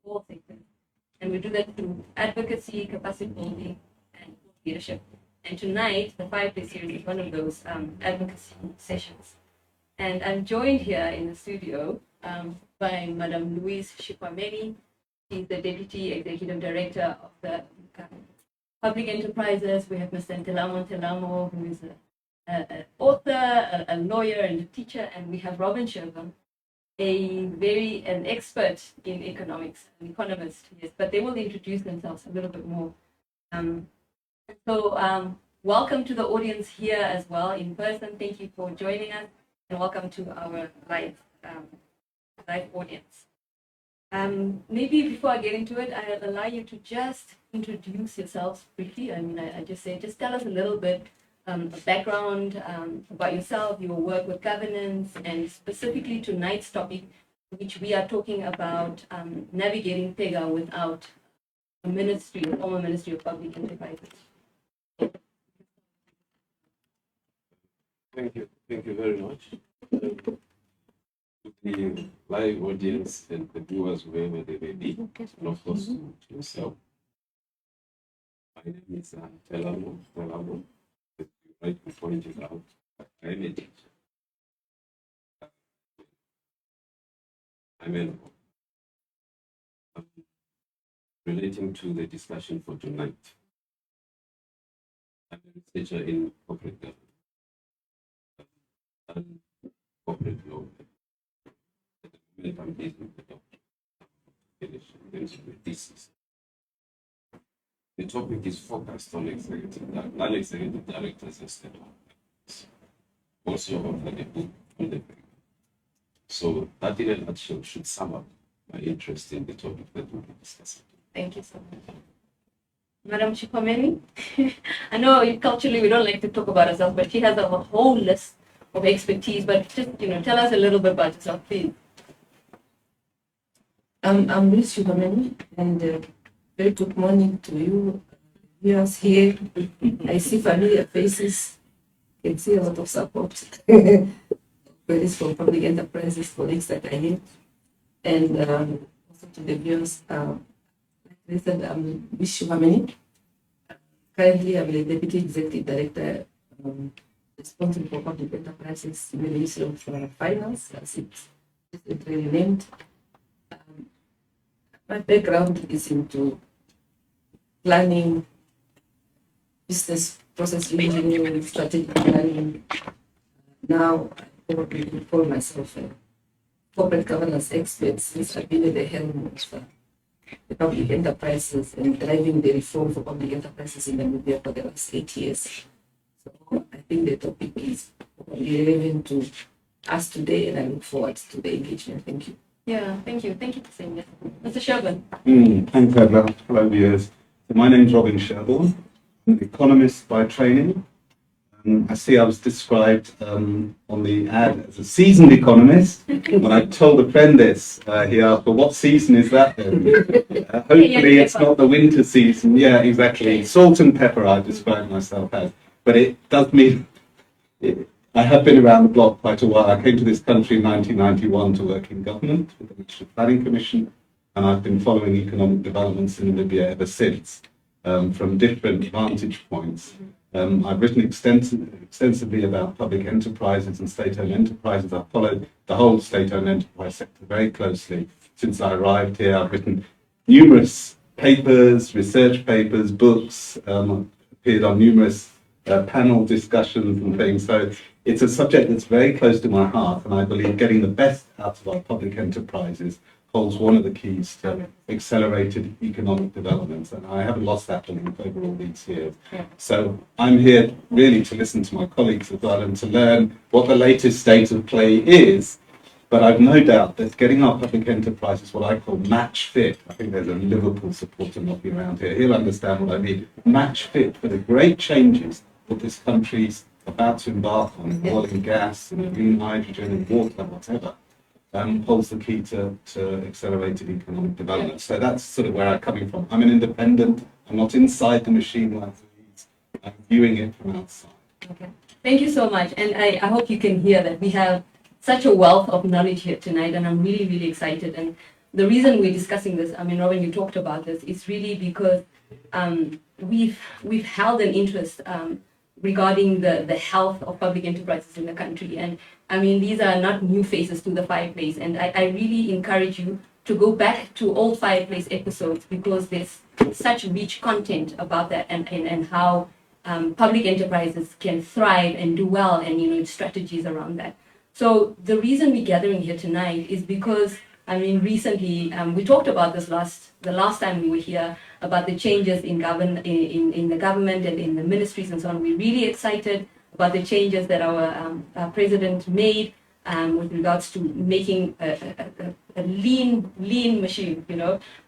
all sectors. And we do that through advocacy, capacity building, and leadership. And tonight, the 5-day series is one of those advocacy sessions. And I'm joined here in the studio by Madam Louise Shixwameni. She's the Deputy Executive Director of the Public Enterprises. We have Mr. Ntelamo Ntelamo, who is an author, a lawyer, and a teacher. And we have Robin Sherbourne, an expert in economics, an economist, yes, but they will introduce themselves a little bit more. Welcome to the audience here as well in person. Thank you for joining us, and welcome to our live audience. Maybe before I get into it, I'll allow you to just introduce yourselves briefly. I mean, I just say, just tell us a little bit of background about yourself, your work with governance, and specifically tonight's topic, which we are talking about navigating PEGA without a ministry, a former Ministry of Public Enterprises. Thank you very much. To the live audience and the viewers, wherever they may be, and of course to yourself. My name is Ntelamo Ntelamo. As you rightly pointed out, I'm a teacher. Relating to the discussion for tonight. I'm a researcher in corporate governance and corporate law. At the moment, I'm busy with the doctorate thesis. The topic is focused on non-executive directors instead of also on the book on the PEGA. So that in a nutshell should sum up my interest in the topic that we'll be discussing. Thank you so much. Madam Shixwameni, I know culturally we don't like to talk about ourselves, but she has a whole list of expertise. But just tell us a little bit about yourself, please. I'm Louise Shixwameni, and very good morning to you viewers here. I see familiar faces. I can see a lot of support. Colleagues from public enterprises, colleagues that I hate, and also to the viewers. Like I said, I'm Louise Shixwameni. Currently, I'm the Deputy Executive Director responsible for public enterprises in the Ministry of Finance, as it's really named. My background is into planning, business process engineering, strategic planning. Now, I probably call myself a corporate governance expert since I've been at the helm of the public enterprises and driving the reform for public enterprises in Namibia for the last 8 years. So I think the topic is relevant to us today, and I look forward to the engagement. Thank you. Yeah, thank you. Thank you for saying that. Mr. Sherbourne. Thanks, Edna. Hello, viewers. So my name is Robin Sherbourne. I'm an economist by training. I see I was described on the ad as a seasoned economist. When I told a friend this, he asked, well, what season is that then? Hopefully it's not the winter season. Yeah, exactly. Salt and pepper I describe myself as. But it does mean... I have been around the block quite a while. I came to this country in 1991 to work in government with the National Planning Commission, and I've been following economic developments in Namibia ever since, from different vantage points. I've written extensively about public enterprises and state-owned enterprises. I've followed the whole state-owned enterprise sector very closely since I arrived here. I've written numerous papers, research papers, books, appeared on numerous panel discussions and things. So it's a subject that's very close to my heart, and I believe getting the best out of our public enterprises holds one of the keys to accelerated economic development, and I haven't lost that belief over all these years. Yeah. So I'm here really to listen to my colleagues as well and to learn what the latest state of play is. But I've no doubt that getting our public enterprises what I call match fit, I think there's a Liverpool supporter knocking around here, he'll understand what I mean, match fit for the great changes that this country's about to embark on, oil and gas, and green hydrogen and water, whatever, holds the key to accelerated economic development. So that's sort of where I'm coming from. I'm an independent, I'm not inside the machine like Louise, I'm viewing it from outside. Okay. Thank you so much. And I hope you can hear that we have such a wealth of knowledge here tonight, and I'm really, really excited. And the reason we're discussing this, I mean, Robin, you talked about this, is really because we've held an interest regarding the health of public enterprises in the country. And I mean, these are not new faces to the Fireplace. And I really encourage you to go back to old Fireplace episodes, because there's such rich content about that, and how public enterprises can thrive and do well, and strategies around that. So the reason we're gathering here tonight is because, I mean, recently we talked about this the last time we were here, about the changes in the government and in the ministries and so on. We're really excited about the changes that our president made with regards to making a lean machine,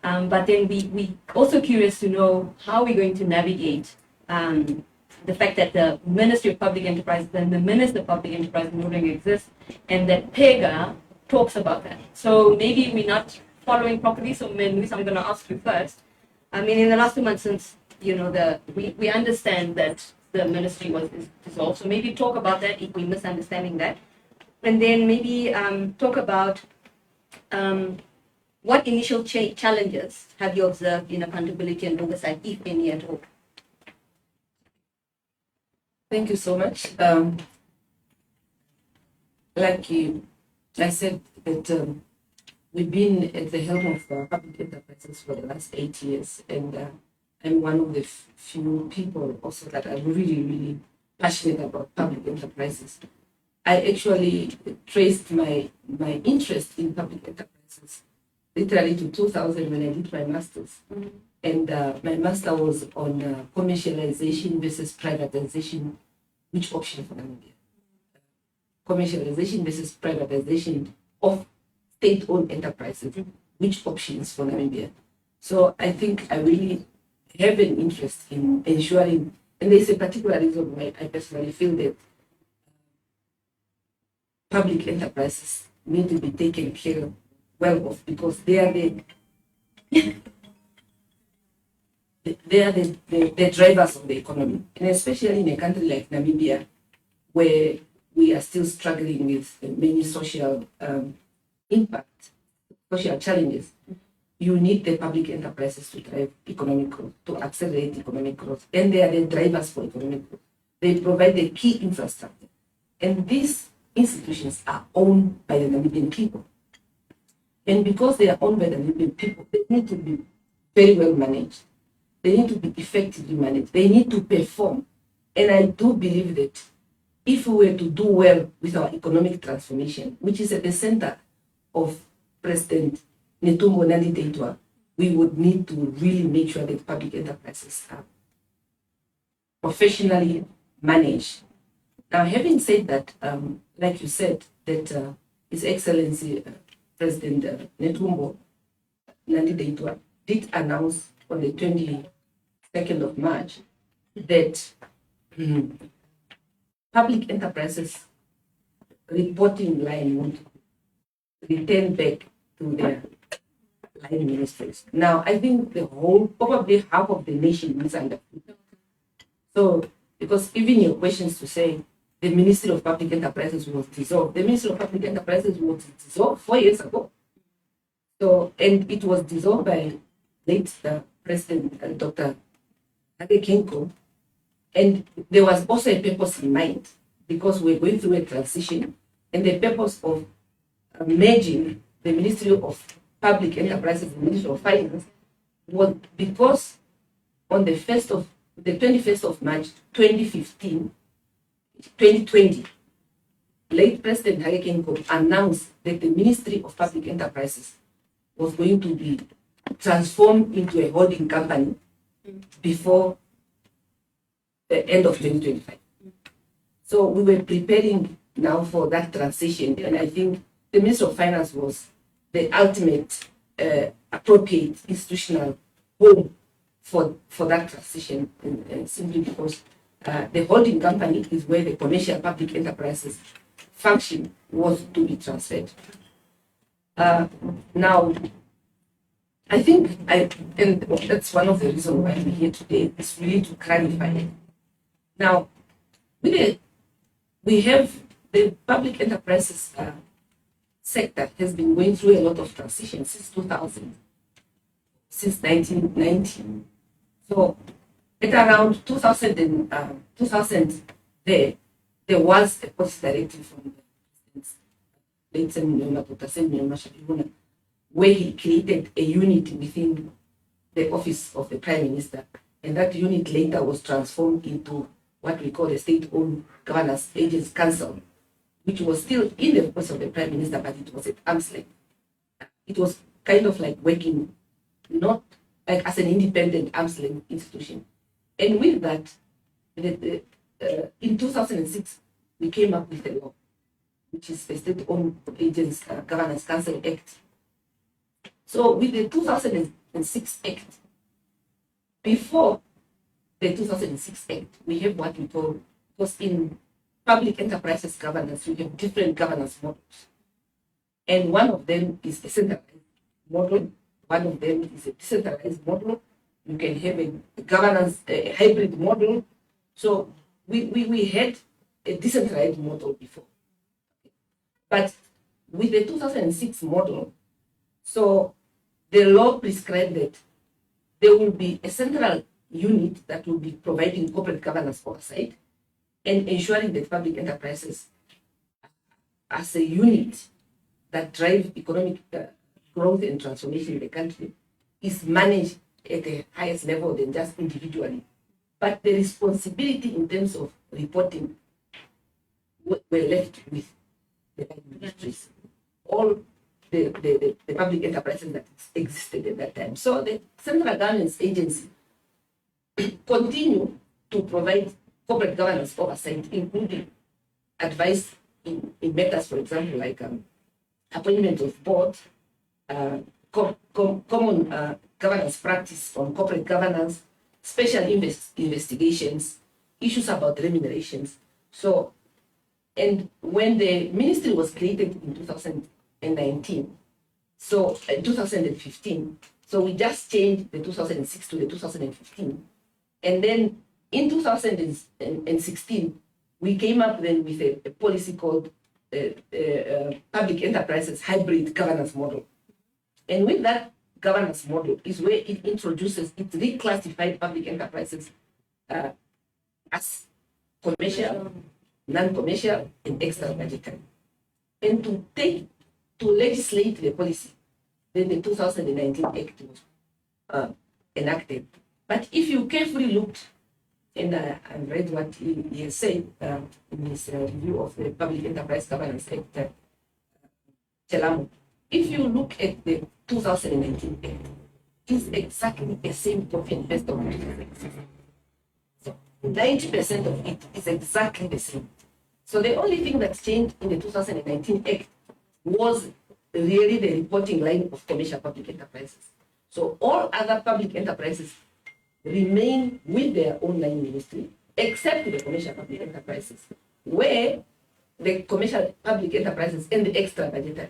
But then we also curious to know how we're going to navigate the fact that the Ministry of Public Enterprise and the Minister of Public Enterprise no longer exists, and that PEGA talks about that. So maybe we're not following properly. So Louise, I'm going to ask you first. I mean, in the last 2 months since, we understand that the ministry was dissolved. So maybe talk about that if we're misunderstanding that. And then maybe talk about what initial challenges have you observed in accountability and oversight, if any at all? Thank you so much. I said that we've been at the helm of public enterprises for the last 8 years, and I'm one of the few people also that are really, really passionate about public enterprises. I actually traced my interest in public enterprises literally to 2000 when I did my master's. Mm-hmm. And my master was on commercialization versus privatization. Which option for Namibia? Commercialization versus privatization of state-owned enterprises. Which options for Namibia? So I think I really have an interest in ensuring, and there's a particular reason why I personally feel that public enterprises need to be taken care of well of, because they are the drivers of the economy, and especially in a country like Namibia, where we are still struggling with many social impact, social challenges. You need the public enterprises to drive economic growth, to accelerate economic growth, and they are the drivers for economic growth. They provide the key infrastructure, and these institutions are owned by the Namibian people. And because they are owned by the Namibian people, they need to be very well managed. They need to be effectively managed. They need to perform. And I do believe that if we were to do well with our economic transformation, which is at the center of President Ntelamo Ntelamo, we would need to really make sure that public enterprises are professionally managed. Now, having said that, like you said, that His Excellency President Ntelamo Ntelamo did announce on the 22nd of March that public enterprises reporting line would return back to their line ministries. Now, I think probably half of the nation misunderstood. So, because even your questions to say the Ministry of Public Enterprises was dissolved, the Ministry of Public Enterprises was dissolved 4 years ago. So, and it was dissolved by late President Dr. Kenko, and there was also a purpose in mind, because we're going through a transition, and the purpose of merging the Ministry of Public Enterprises and the Ministry of Finance was because on the 21st of March 2020, late President Kenko announced that the Ministry of Public Enterprises was going to be transformed into a holding company before the end of 2025. So we were preparing now for that transition, and I think the Minister of Finance was the ultimate appropriate institutional home for that transition, simply because the holding company is where the commercial public enterprises function was to be transferred. Now, I think, and that's one of the reasons why we're here today, is really to clarify it. Now, we have the public enterprises sector has been going through a lot of transition since 2000, since 1990. So at around 2000 there was a policy directive from the late Dr. Shixwameni, where he created a unit within the office of the Prime Minister, and that unit later was transformed into what we call a state-owned governance agents council, which was still in the office of the Prime Minister, but it was at arm's length. It was kind of like working not like as an independent arm's length institution. And with that, in 2006, we came up with a law, which is the State-Owned Agents Governance Council Act. So with the 2006 Act, before the 2006 Act, we have what we call, because in public enterprises governance, we have different governance models. And one of them is a centralized model, one of them is a decentralized model. You can have a governance, a hybrid model. So we had a decentralized model before. But with the 2006 model, so the law prescribed that there will be a central unit that will be providing corporate governance oversight and ensuring that public enterprises as a unit that drive economic growth and transformation in the country is managed at the highest level than just individually. But the responsibility in terms of reporting were left with the ministries, all the public enterprises that existed at that time. So the central governance agency continue to provide corporate governance oversight, including advice in matters, for example, like appointment of board, common governance practice on corporate governance, special investigations, issues about remunerations. So, and when the ministry was created in 2019, so 2015, so we just changed the 2006 to the 2015. And then in 2016, we came up then with a policy called Public Enterprises Hybrid Governance Model. And with that governance model is where it introduces, it reclassified public enterprises as commercial, non-commercial, and extra budgetary. And to legislate the policy, then the 2019 Act was enacted. But if you carefully looked, and I read what he has said in his review of the Public Enterprise Governance Act, Ntelamo, if you look at the 2019 Act, it's exactly the same copy and paste of it. So 90% of it is exactly the same. So the only thing that's changed in the 2019 Act was really the reporting line of commercial public enterprises. So all other public enterprises remain with their own line ministry, except the commercial public enterprises, where the commercial public enterprises and the extra budgetary,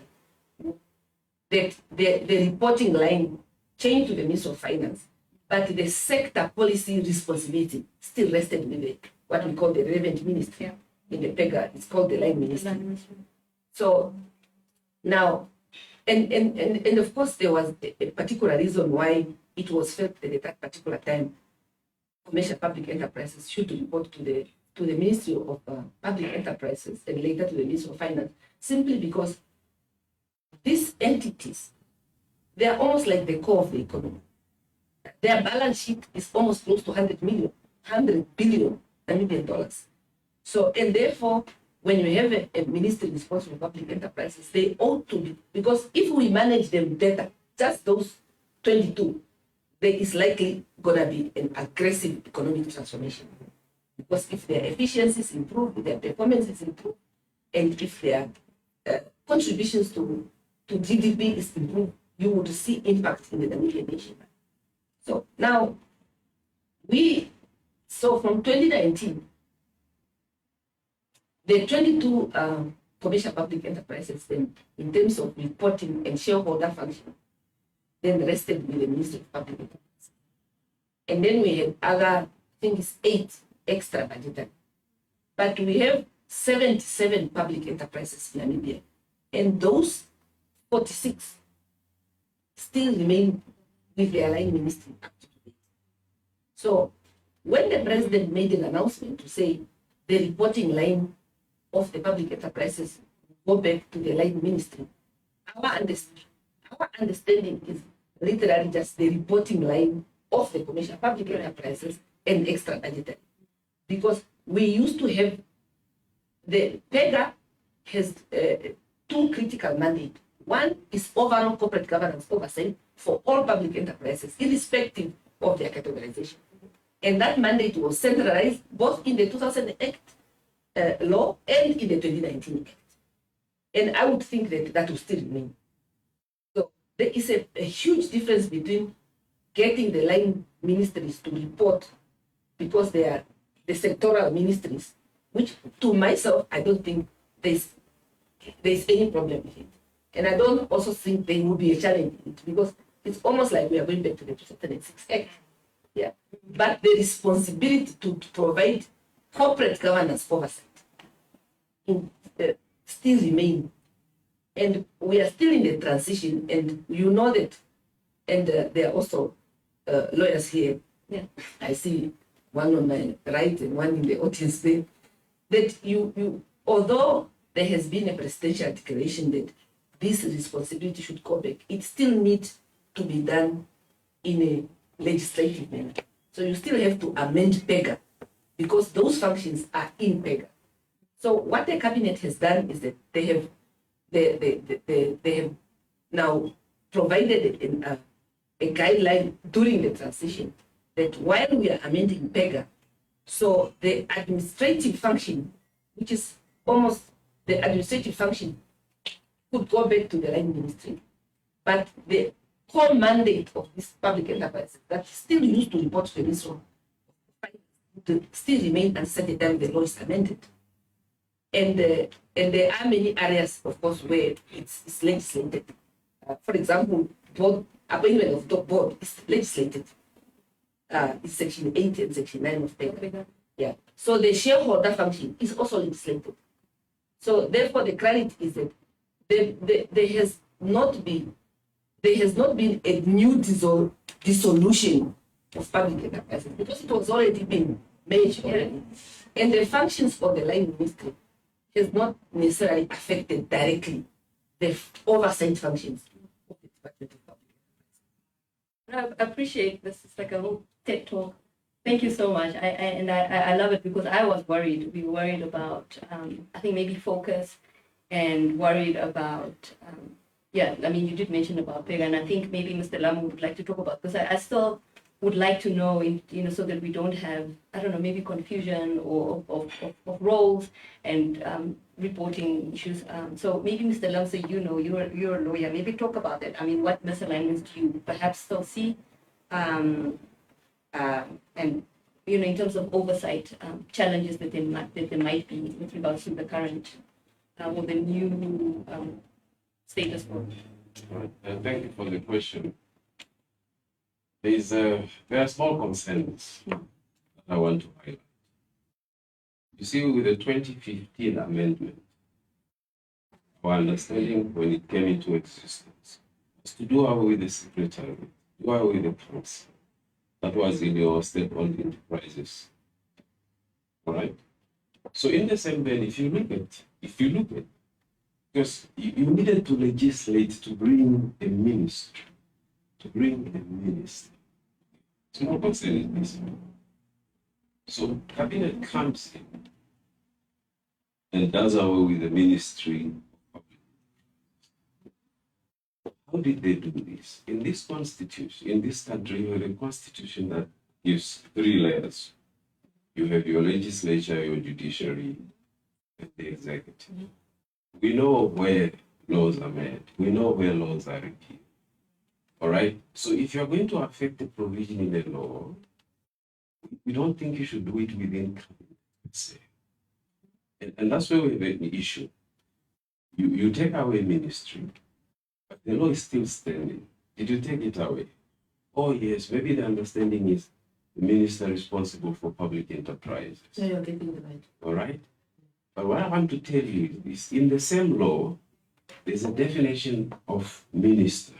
the reporting line changed to the Ministry of Finance, but the sector policy responsibility still rested with what we call the relevant ministry. In the PEGA, it's called the line ministry. So now, and of course, there was a particular reason why it was felt that at that particular time, commercial public enterprises should report to the Ministry of Public Enterprises and later to the Ministry of Finance, simply because these entities, they are almost like the core of the economy. Their balance sheet is almost close to 100 billion Namibian dollars. So, and therefore, when you have a ministry responsible for public enterprises, they ought to be, because if we manage them better, just those 22, there is likely going to be an aggressive economic transformation. Because if their efficiencies improve, if their performances improve, and if their contributions to GDP is improved, you would see impact in the Namibian nation. So now, so from 2019, the 22 commercial public enterprises, then, in terms of reporting and shareholder function, then rested with the Ministry of Public Enterprise. And then we had other, I think it's 8 extra budgetary. But we have 77 public enterprises in Namibia. And those 46 still remain with their line ministry up to date. So when the president made an announcement to say the reporting line of the public enterprises go back to the line ministry, our understanding is literally just the reporting line of the commercial public enterprises and extra budgetary. Because we used to have the PEGA has two critical mandates. One is overall corporate governance oversight for all public enterprises, irrespective of their categorization. And that mandate was centralized both in the 2000 Act law and in the 2019 Act. And I would think that that will still remain. So there is a huge difference between getting the line ministries to report because they are the sectoral ministries, which to myself, I don't think there's any problem with it. And I don't also think there will be a challenge in it because it's almost like we are going back to the 2006 Act. Yeah. But the responsibility to provide corporate governance oversight still remain. And we are still in the transition, and you know that, and there are also lawyers here. Yeah. I see one on my right and one in the audience there, that you although there has been a presidential declaration that this responsibility should go back, it still needs to be done in a legislative manner. So you still have to amend PEGA because those functions are in PEGA. So what the cabinet has done is that they have now provided a guideline during the transition that while we are amending PEGA, so the administrative function, which is almost the administrative function, could go back to the line ministry, but the core mandate of this public enterprise that still used to report to the ministry to still remain uncertain until the law is amended. And there are many areas, of course, where it's legislated. For example, board appointment of top board is legislated. It's Section 8 and Section 9 of PEGA. Yeah. So the shareholder function is also legislated. So therefore, the clarity is that there has not been a new dissolution of public enterprises because it was already been made already. And the functions of the line ministry has not necessarily affected directly the oversight functions of the Department of Public Enterprise. I appreciate this. It's like a whole TED talk. Thank you so much. I love it because I was worried. We were worried about, I think maybe focus and worried about, yeah, I mean, you did mention about PEGA, and I think maybe Mr. Ntelamo would like to talk about, because I still would like to know, so that we don't have, I don't know, maybe confusion or of roles and reporting issues. So maybe Mr. Ntelamo, you're a lawyer, maybe talk about that. I mean, what misalignments do you perhaps still see? And in terms of oversight challenges that there might be with regards to the current or the new status quo. Right. Thank you for the question. There are small concerns that I want to highlight. You see, with the 2015 amendment, our understanding when it came into existence was to do away with the secretary, do away with the council that was in your state-owned enterprises. All right. So in the same vein, if you look at, because you needed to legislate to bring a ministry, Small concern is this. So cabinet comes in and does away with the ministry of public. How did they do this? In this constitution, in this country, you have a constitution that gives 3 layers. You have your legislature, your judiciary, and the executive. We know where laws are made. We know where laws are repealed. All right? So if you're going to affect the provision in the law, we don't think you should do it within cabinet. And that's where we have an issue. You take away ministry, but the law is still standing. Did you take it away? Oh, yes, maybe the understanding is the minister responsible for public enterprises. So you're getting the right. All right? But what I want to tell you is in the same law, there's a definition of minister.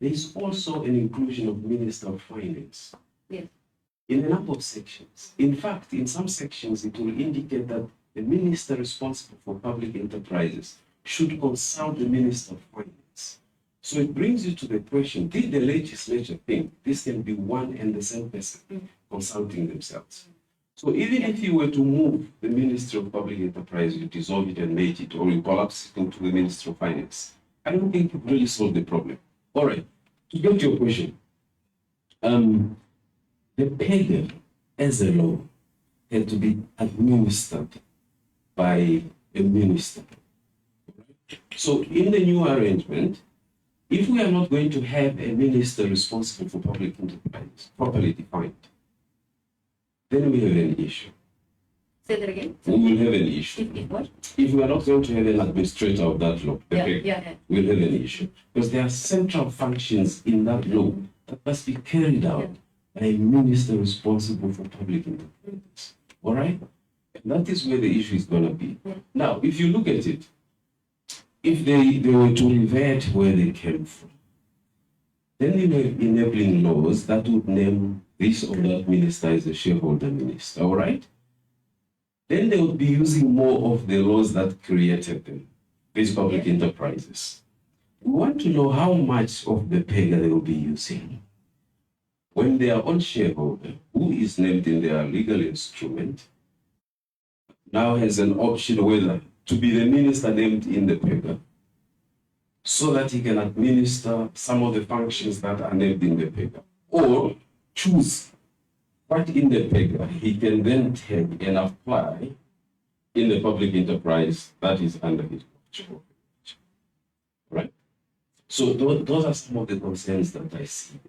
There's also an inclusion of Minister of Finance. Yes. In a number of sections. In fact, in some sections, it will indicate that the minister responsible for public enterprises should consult the Minister of Finance. So it brings you to the question, did the legislature think this can be one and the same person consulting themselves? So even if you were to move the Ministry of Public Enterprise, you dissolve it and make it, or you collapse it into the Ministry of Finance, I don't think it really solved the problem. All right, to get to your question, the PEGA as a law had to be administered by a minister. So in the new arrangement, if we are not going to have a minister responsible for public enterprise properly defined, then we have an issue. Say that again. We will have an issue. If what? If we are not going to have an administrator of that law, the PEGA, Yeah. we'll have an issue. Because there are central functions in that law that must be carried out by a minister responsible for public enterprise. All right? And that is where the issue is going to be. Now, if you look at it, if they were to revert where they came from, then you have enabling laws that would name this or that minister as a shareholder minister, all right? Then they would be using more of the laws that created them, these public enterprises. We want to know how much of the PEGA they will be using. When they are on shareholder, who is named in their legal instrument, now has an option whether to be the minister named in the PEGA, so that he can administer some of the functions that are named in the PEGA, or choose what in the PEGA he can then take and apply in the public enterprise that is under his control. Right? So those are some of the concerns that I see.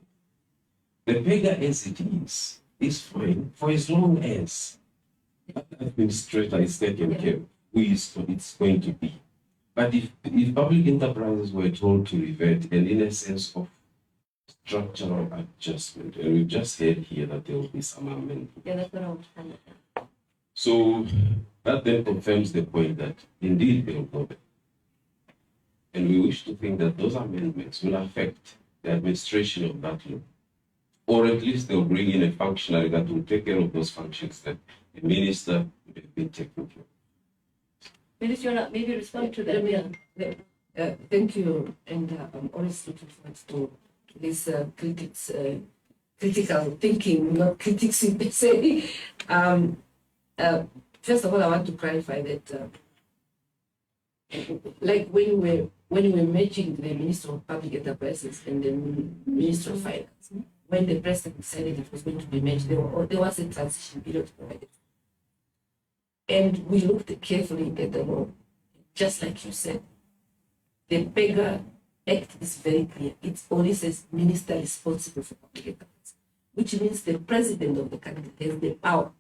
The PEGA as it is fine for as long as that administrator is taken care of, who is it's going to be. But if public enterprises were told to revert, and in a sense of structural adjustment, and we've just heard here that there will be some amendment. Yeah, that's what I was trying to say. So that then confirms the point that indeed they will go back. And we wish to think that those amendments will affect the administration of that law. Or at least they'll bring in a functionary that will take care of those functions that the minister would have been taking care of. Minister, you want to maybe respond to that? Thank you, and I'm always looking forward to this critical thinking, not critics per se. First of all, I want to clarify that, like when we were merging the Minister of Public Enterprises and the Minister of Finance, when the president decided it was going to be merged, there was a transition period provided. And we looked carefully at the law, just like you said. The PEGA Act is very clear. It only says minister responsible for public enterprise, which means the president of the country has the power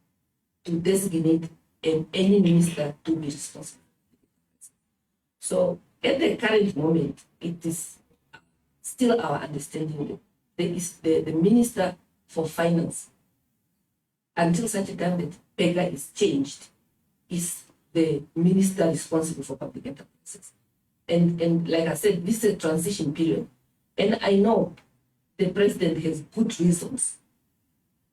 to designate any minister to be responsible. So at the current moment, it is still our understanding that there is the minister for finance, until such a time that PEGA is changed, is the minister responsible for public enterprises. And like I said, this is a transition period. And I know the president has good reasons.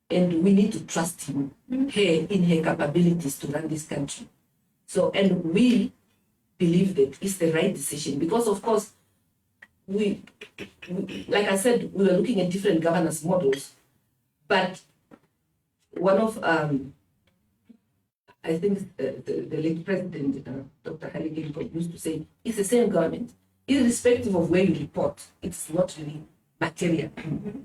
And we need to trust him, her, in her capabilities to run this country. So, and we believe that it's the right decision. Because of course, we like I said, we were looking at different governance models. But one of, I think the late president, Dr. Haile used to say, it's the same government. Irrespective of where you report, it's not really material.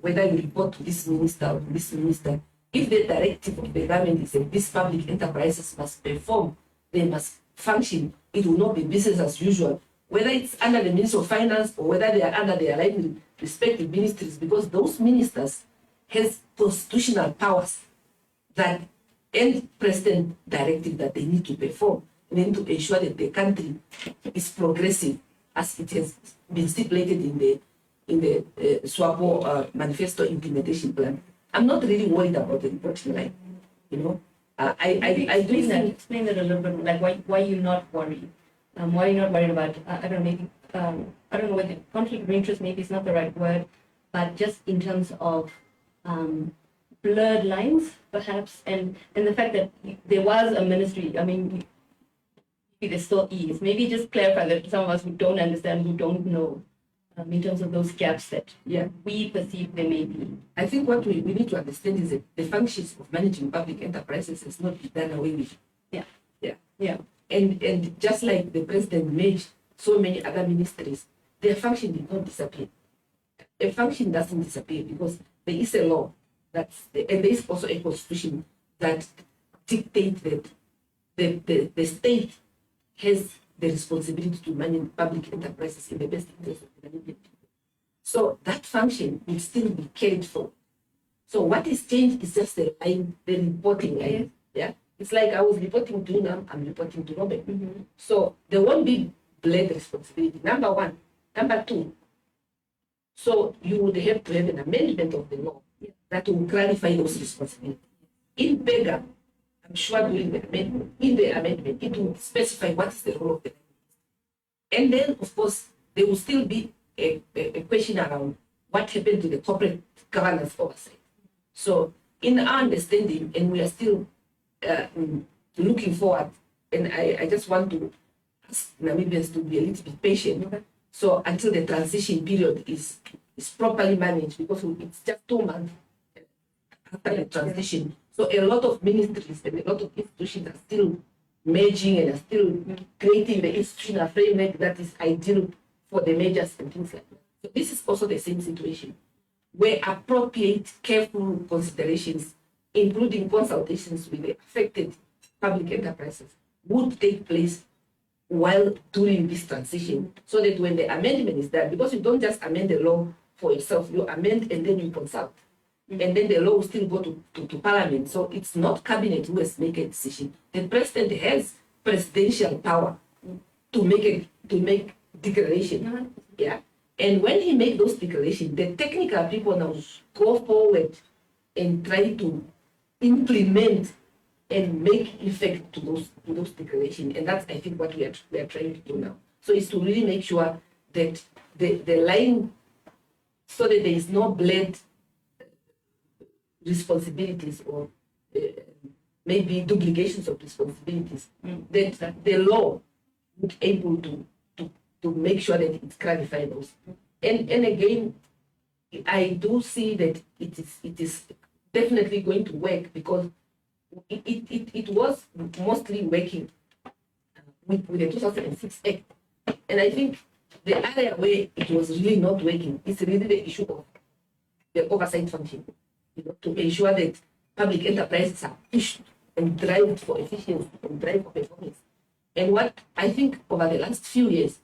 Whether you report to this minister or to this minister, if the directive of the government is that these public enterprises must perform, they must function, it will not be business as usual. Whether it's under the Ministry of Finance or whether they are under their respective ministries, because those ministers has constitutional powers that and president directive that they need to perform, and then to ensure that the country is progressive as it has been stipulated in the SWAPO manifesto implementation plan. I'm not really worried about the reporting line, you know. I do think explain that a little bit, like why you're not worried. Why are you not worried about, I don't know, maybe, I don't know whether conflict of interest maybe is not the right word, but just in terms of blurred lines, perhaps, and the fact that there was a ministry, I mean, there still is. Maybe just clarify that some of us who don't understand, who don't know, in terms of those gaps that we perceive there may be. I think what we need to understand is that the functions of managing public enterprises is not done away with. Yeah. And just like the president made so many other ministries, their function did not disappear. A function doesn't disappear because there is a law and there is also a constitution that dictates that the state has the responsibility to manage public enterprises in the best interest of the Namibian people. So that function will still be carried forward. So what is changed is just the reporting line. Yeah. It's like I was reporting to you now, I'm reporting to Robert. Mm-hmm. So there won't be blade responsibility, number one. Number two, so you would have to have an amendment of the law that will clarify those responsibilities. In PEGA, I'm sure during the amendment, it will specify what is the role of the minister. And then, of course, there will still be a question around what happened to the corporate governance oversight. So in our understanding, and we are still looking forward, and I just want to ask Namibians to be a little bit patient. Okay. So until the transition period is properly managed, because it's just 2 months after the transition. So a lot of ministries and a lot of institutions are still merging and are still creating the institutional framework that is ideal for the mergers and things like that. So this is also the same situation, where appropriate, careful considerations, including consultations with the affected public enterprises, would take place while during this transition, so that when the amendment is done, because you don't just amend the law for yourself, you amend and then you consult. And then the law will still go to Parliament. So it's not Cabinet who has to make a decision. The President has presidential power to make declaration. Yeah. And when he makes those declarations, the technical people now go forward and try to implement and make effect to those declarations. And that's, I think, what we are trying to do now. So it's to really make sure that the line, so that there is no blend responsibilities or maybe duplications of responsibilities, that the law would able to make sure that it's clarified those. And again, I do see that it is definitely going to work, because it was mostly working with the 2006 Act. And I think the area where it was really not working is really the issue of the oversight function, to ensure that public enterprises are pushed and drive for efficiency and drive for performance. And what I think over the last few years,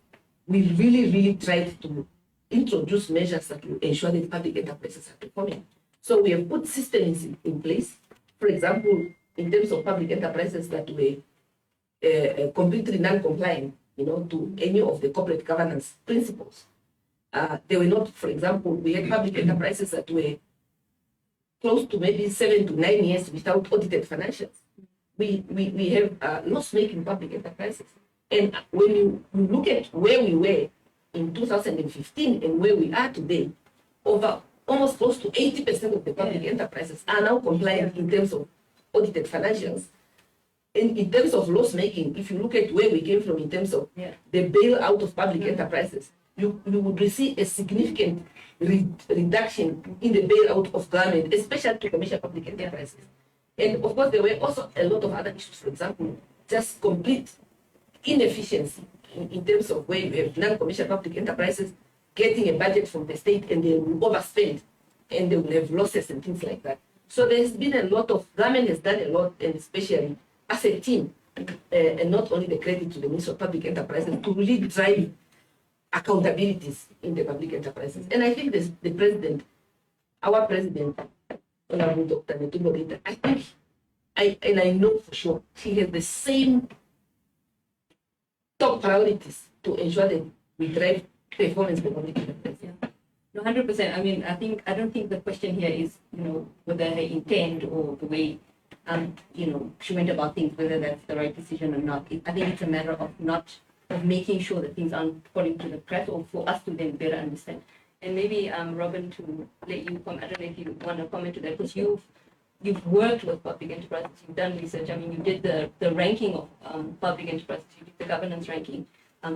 we really tried to introduce measures that will ensure that public enterprises are performing. So we have put systems in place. For example, in terms of public enterprises that were completely non-compliant, to any of the corporate governance principles. They were not, for example, we had public enterprises that were close to maybe 7 to 9 years without audited financials. We have loss-making public enterprises. And when you look at where we were in 2015 and where we are today, over almost close to 80% of the public enterprises are now compliant in terms of audited financials. And in terms of loss-making, if you look at where we came from in terms of the bailout of public enterprises, you would receive a significant reduction in the bailout of government, especially to commercial public enterprises. And of course, there were also a lot of other issues, for example, just complete inefficiency in terms of where you have non-commercial public enterprises getting a budget from the state and they will overspend and they will have losses and things like that. So there's been a lot of, government has done a lot, and especially as a team, and not only the credit to the Ministry of Public Enterprises, to really drive accountabilities in the public enterprises. And I think the president, our president, Honorable Dr. Ntelamo Ntelamo, I think, I know for sure, he has the same top priorities to ensure that we drive performance in the public enterprise. No, 100%. I mean, I don't think the question here is, whether her intent or the way, she went about things, whether that's the right decision or not. I think it's a matter of not of making sure that things aren't falling through the cracks, or for us to then better understand. And maybe, Robin, to let you comment, I don't know if you want to comment to that, because you've worked with public enterprises, you've done research. I mean, you did the ranking of public enterprises, you did the governance ranking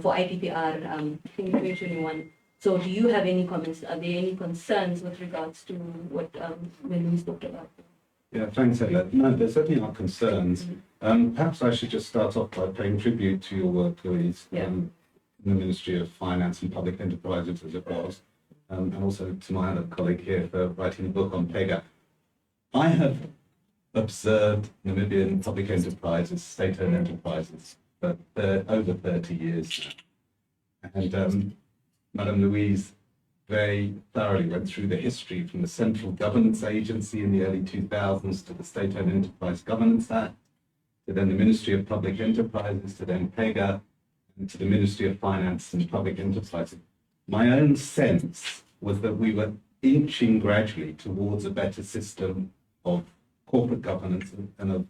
for IPPR, I think in 2021. So do you have any comments? Are there any concerns with regards to what Louise talked about? Yeah, thanks, Ella. No, there certainly are concerns. Perhaps I should just start off by paying tribute to your work, Louise, in the Ministry of Finance and Public Enterprises, as it was, and also to my other colleague here for writing a book on PEGA. I have observed Namibian public enterprises, state-owned enterprises, for over 30 years now. And Madame Louise very thoroughly went through the history from the Central Governance Agency in the early 2000s to the State-Owned Enterprise Governance Act, to then the Ministry of Public Enterprises, to then PEGA, and to the Ministry of Finance and Public Enterprises. My own sense was that we were inching gradually towards a better system of corporate governance and of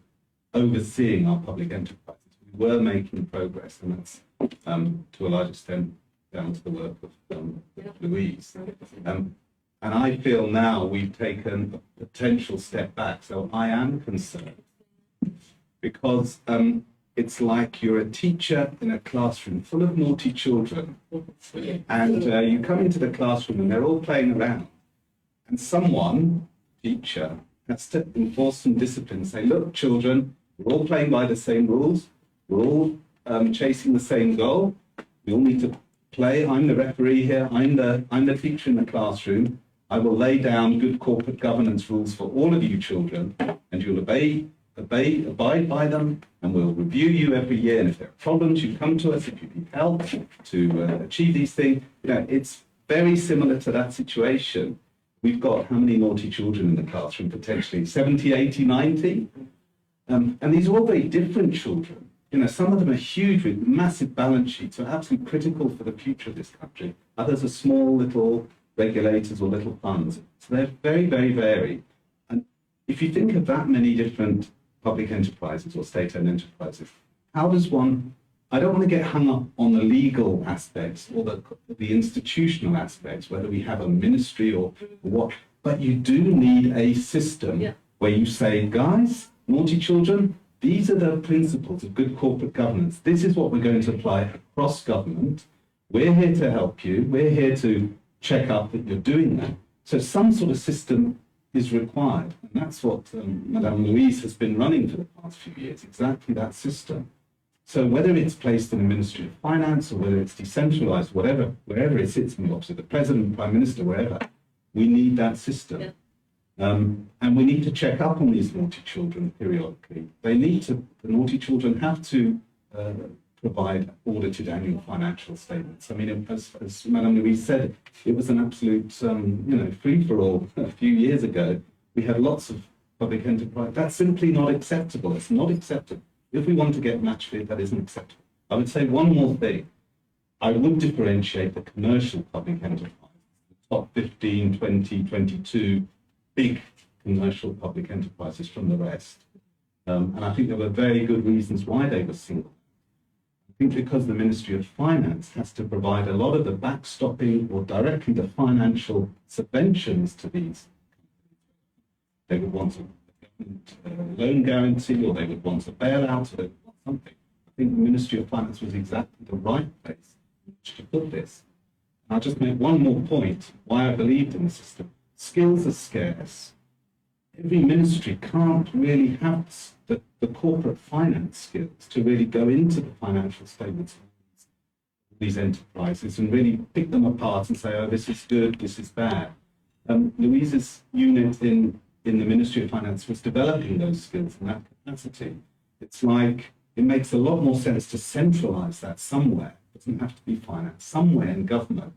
overseeing our public enterprises. We were making progress, and that's to a large extent down to the work of Louise. And I feel now we've taken a potential step back. So I am concerned because it's like you're a teacher in a classroom full of naughty children, and you come into the classroom and they're all playing around, and someone, teacher, has to enforce some discipline. Say, look, children, we're all playing by the same rules. We're all chasing the same goal. We all need to play. I'm the referee here. I'm the teacher in the classroom. I will lay down good corporate governance rules for all of you children, and you'll abide by them, and we'll review you every year. And if there are problems, you come to us if you need help to achieve these things. You know, it's very similar to that situation. We've got how many naughty children in the classroom? Potentially 70, 80, 90. And these are all very different children. You know, some of them are huge with massive balance sheets, are absolutely critical for the future of this country. Others are small little regulators or little funds. So they're very, very varied. And if you think of that many different public enterprises or state-owned enterprises, how does one, I don't want to get hung up on the legal aspects or the institutional aspects, whether we have a ministry or what, but you do need a system where you say, guys, naughty children, these are the principles of good corporate governance. This is what we're going to apply across government. We're here to help you. We're here to check up that you're doing that. So some sort of system is required. And that's what Madame Louise has been running for the past few years, exactly that system. So whether it's placed in the Ministry of Finance or whether it's decentralized, whatever, wherever it sits in the office of the President, Prime Minister, wherever, we need that system. And we need to check up on these naughty children periodically. The naughty children have to provide audited annual financial statements. I mean, as Madame Louise said, it was an absolute, free-for-all a few years ago. We had lots of public enterprise. That's simply not acceptable. It's not acceptable. If we want to get match fit, that isn't acceptable. I would say one more thing. I would differentiate the commercial public enterprise, the top 15, 20, 22 big commercial public enterprises from the rest. And I think there were very good reasons why they were singled. I think because the Ministry of Finance has to provide a lot of the backstopping or directly the financial subventions to these companies. They would want a loan guarantee, or they would want a bailout, or they would want something. I think the Ministry of Finance was exactly the right place in which to put this. And I'll just make one more point why I believed in the system. Skills are scarce. Every ministry can't really have the corporate finance skills to really go into the financial statements of these enterprises and really pick them apart and say, oh, this is good, this is bad. Louise's unit in the Ministry of Finance was developing those skills in that capacity. It's like, it makes a lot more sense to centralize that somewhere. It doesn't have to be finance, somewhere in government.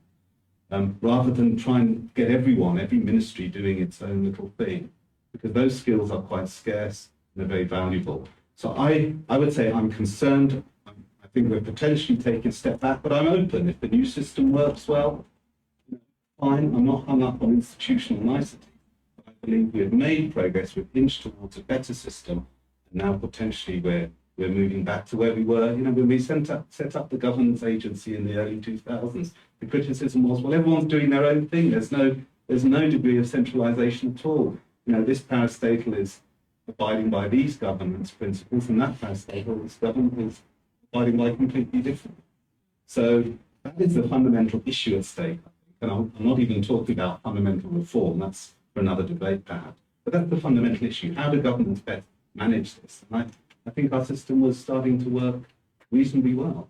Rather than try and get every ministry doing its own little thing, because those skills are quite scarce and they're very valuable. So I would say I'm concerned. I think we're potentially taking a step back, but I'm open. If the new system works well, fine. I'm not hung up on institutional nicety. But I believe we have made progress. We've inched towards a better system, and now potentially we're we're moving back to where we were. You know, when we set up the governance agency in the early 2000s, the criticism was, well, everyone's doing their own thing. There's no degree of centralization at all. You know, this parastatal is abiding by these governance principles, and that parastatal, this government is abiding by completely different. So that is the fundamental issue at stake. And I'm not even talking about fundamental reform. That's for another debate, perhaps. But that's the fundamental issue. How do governments best manage this? And I think our system was starting to work reasonably well.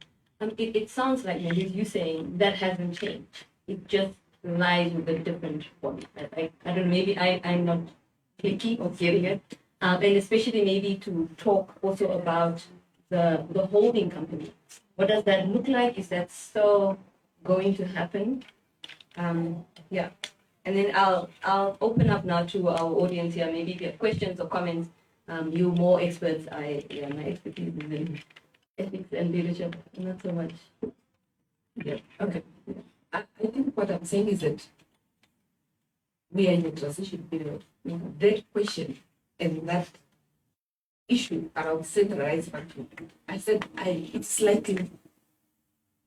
It sounds like maybe you saying that hasn't changed. It just lies with a different body. I don't know, maybe I'm not clicking or getting it. And especially maybe to talk also about the holding company. What does that look like? Is that still going to happen? Yeah. And then I'll open up now to our audience here. Maybe if you have questions or comments, you more experts. My expertise is in ethics and leadership, not so much. Yeah. Okay. I think what I'm saying is that we are in a transition period. That question and that issue around centralized banking, I said it's likely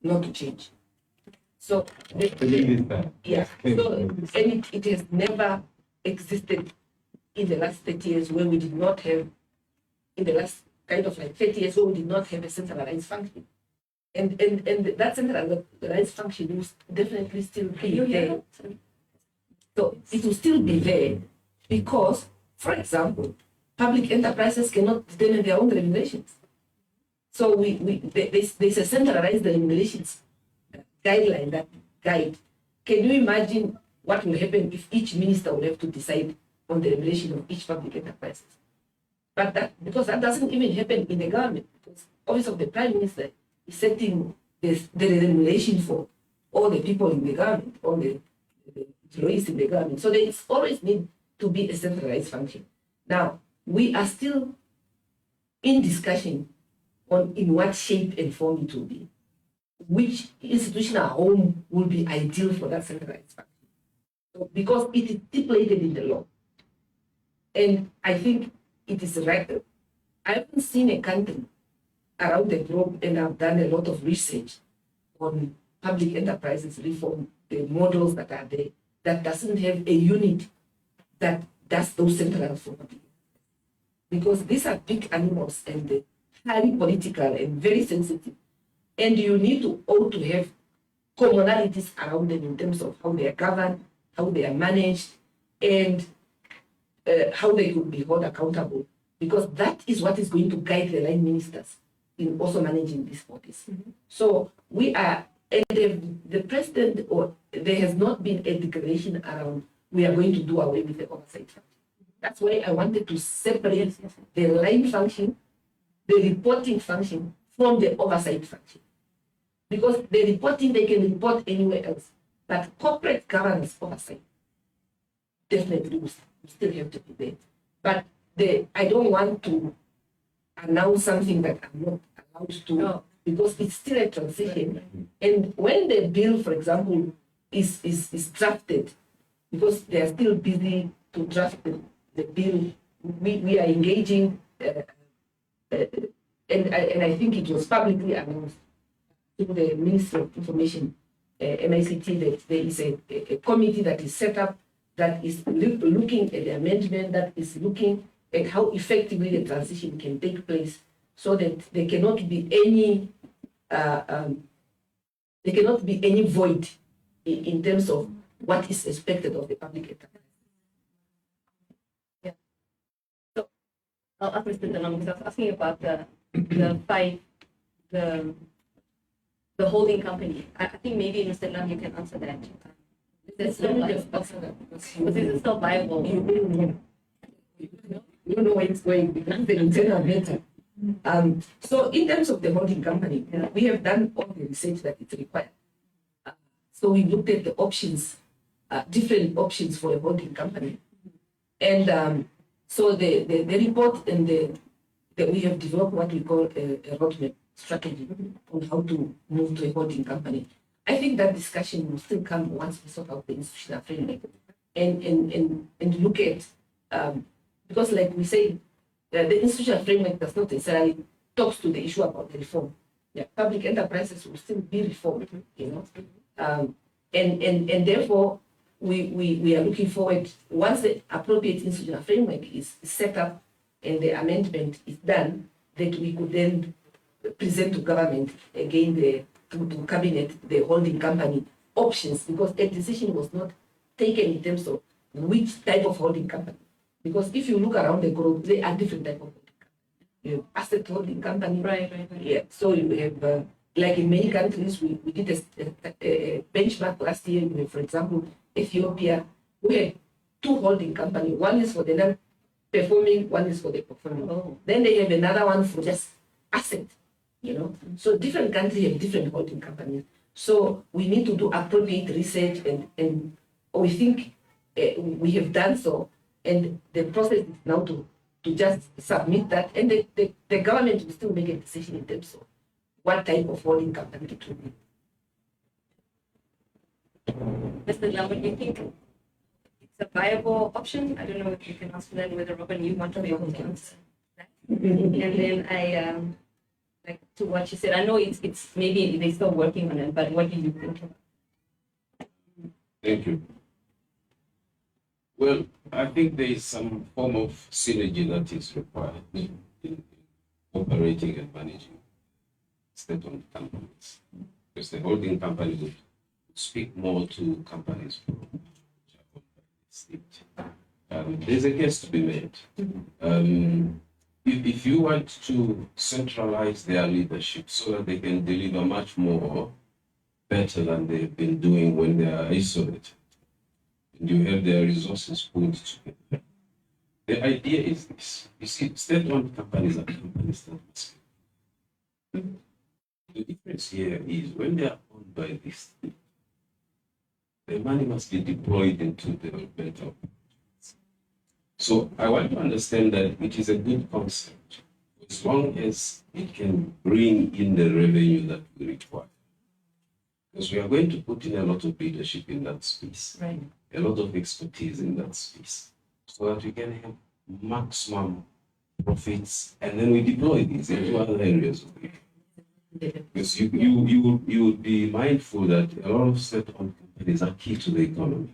not to change. So yeah. So and it has never existed in the last 30 years where we did not have, in the last kind of like 30 years where we did not have a centralized function. And that centralized function will definitely still be there. So it will still be there because, for example, public enterprises cannot determine their own regulations. So there's a centralized regulations guideline, that guide. Can you imagine what will happen if each minister will have to decide on the regulation of each public enterprise? But because that doesn't even happen in the government, because office of the prime minister is setting the regulation for all the people in the government, all the employees in the government. So there is always need to be a centralized function. Now, we are still in discussion on in what shape and form it will be. Which institutional home will be ideal for that centralized function? So, because it is stipulated in the law. And I think it is right. I haven't seen a country around the globe, and I've done a lot of research on public enterprises reform, the models that are there, that doesn't have a unit that does those centralized for public. Because these are big animals and highly political and very sensitive. And you need to all to have commonalities around them in terms of how they are governed, how they are managed, and how they could be held accountable. Because that is what is going to guide the line ministers in also managing these bodies. Mm-hmm. So we are, and the president, or there has not been a declaration around we are going to do away with the oversight function. That's why I wanted to separate the line function, the reporting function, from the oversight function. Because the reporting, they can report anywhere else. But corporate governance oversight definitely will still have to be there. But I don't want to announce something that I'm not allowed to, because it's still a transition. And when the bill, for example, is drafted, because they are still busy to draft the bill, we are engaging, and I think it was publicly announced to the Ministry of Information, MICT, that there is a committee that is set up that is looking at the amendment, that is looking at how effectively the transition can take place, so that there cannot be any void in terms of what is expected of the public enterprise. Yeah. So I'll ask Mr. Ntelamo, because I was asking about the holding company. I think maybe Mr. Ntelamo, you can answer that. Is it still viable? You know where it's going, because the internal matter. So in terms of the holding company, we have done all the research that is required. So we looked at the options, different options for a holding company. And so the report and we have developed what we call a roadmap strategy on how to move to a holding company. I think that discussion will still come once we sort out the institutional framework and look at, because like we say, the institutional framework does not necessarily talks to the issue about the reform. Yeah, public enterprises will still be reformed, you know. And therefore, we are looking forward, once the appropriate institutional framework is set up and the amendment is done, that we could then present to government again to cabinet the holding company options, because a decision was not taken in terms of which type of holding company. Because if you look around the globe, there are different type of holding company. You have asset holding company. Right. Yeah. So you have like in many countries, we did a benchmark last year. You have, for example, Ethiopia, we have 2 holding companies. One is for the non-performing, one is for the performing. Oh. Then they have another one for just asset, you know. So different countries have different holding companies. So we need to do appropriate research, and we think we have done so. And the process is now to just submit that, and the government will still make a decision in terms of what type of holding company it will be. Mr. Ntelamo, do you think it's a viable option? I don't know if you can answer that, whether Robin, you want to be able to answer that. And then I like to what you said. I know it's maybe they're still working on it, but what do you think? Thank you. Well, I think there is some form of synergy that is required in operating and managing state-owned companies, because the holding company would speak more to companies which are owned by the state. There's a case to be made. If you want to centralize their leadership so that they can deliver much more better than they've been doing when they are isolated, and you have their resources pulled together, the idea is this. You see, state-owned companies are companies that must. The difference here is when they are owned by the state, the money must be deployed into developmental projects. So I want to understand that it is a good concept as long as it can bring in the revenue that we require. Because we are going to put in a lot of leadership in that space, Right. a lot of expertise in that space, so that we can have maximum profits, and then we deploy these into other areas of the economy. Because you would be mindful that a lot of state-owned companies are key to the economy.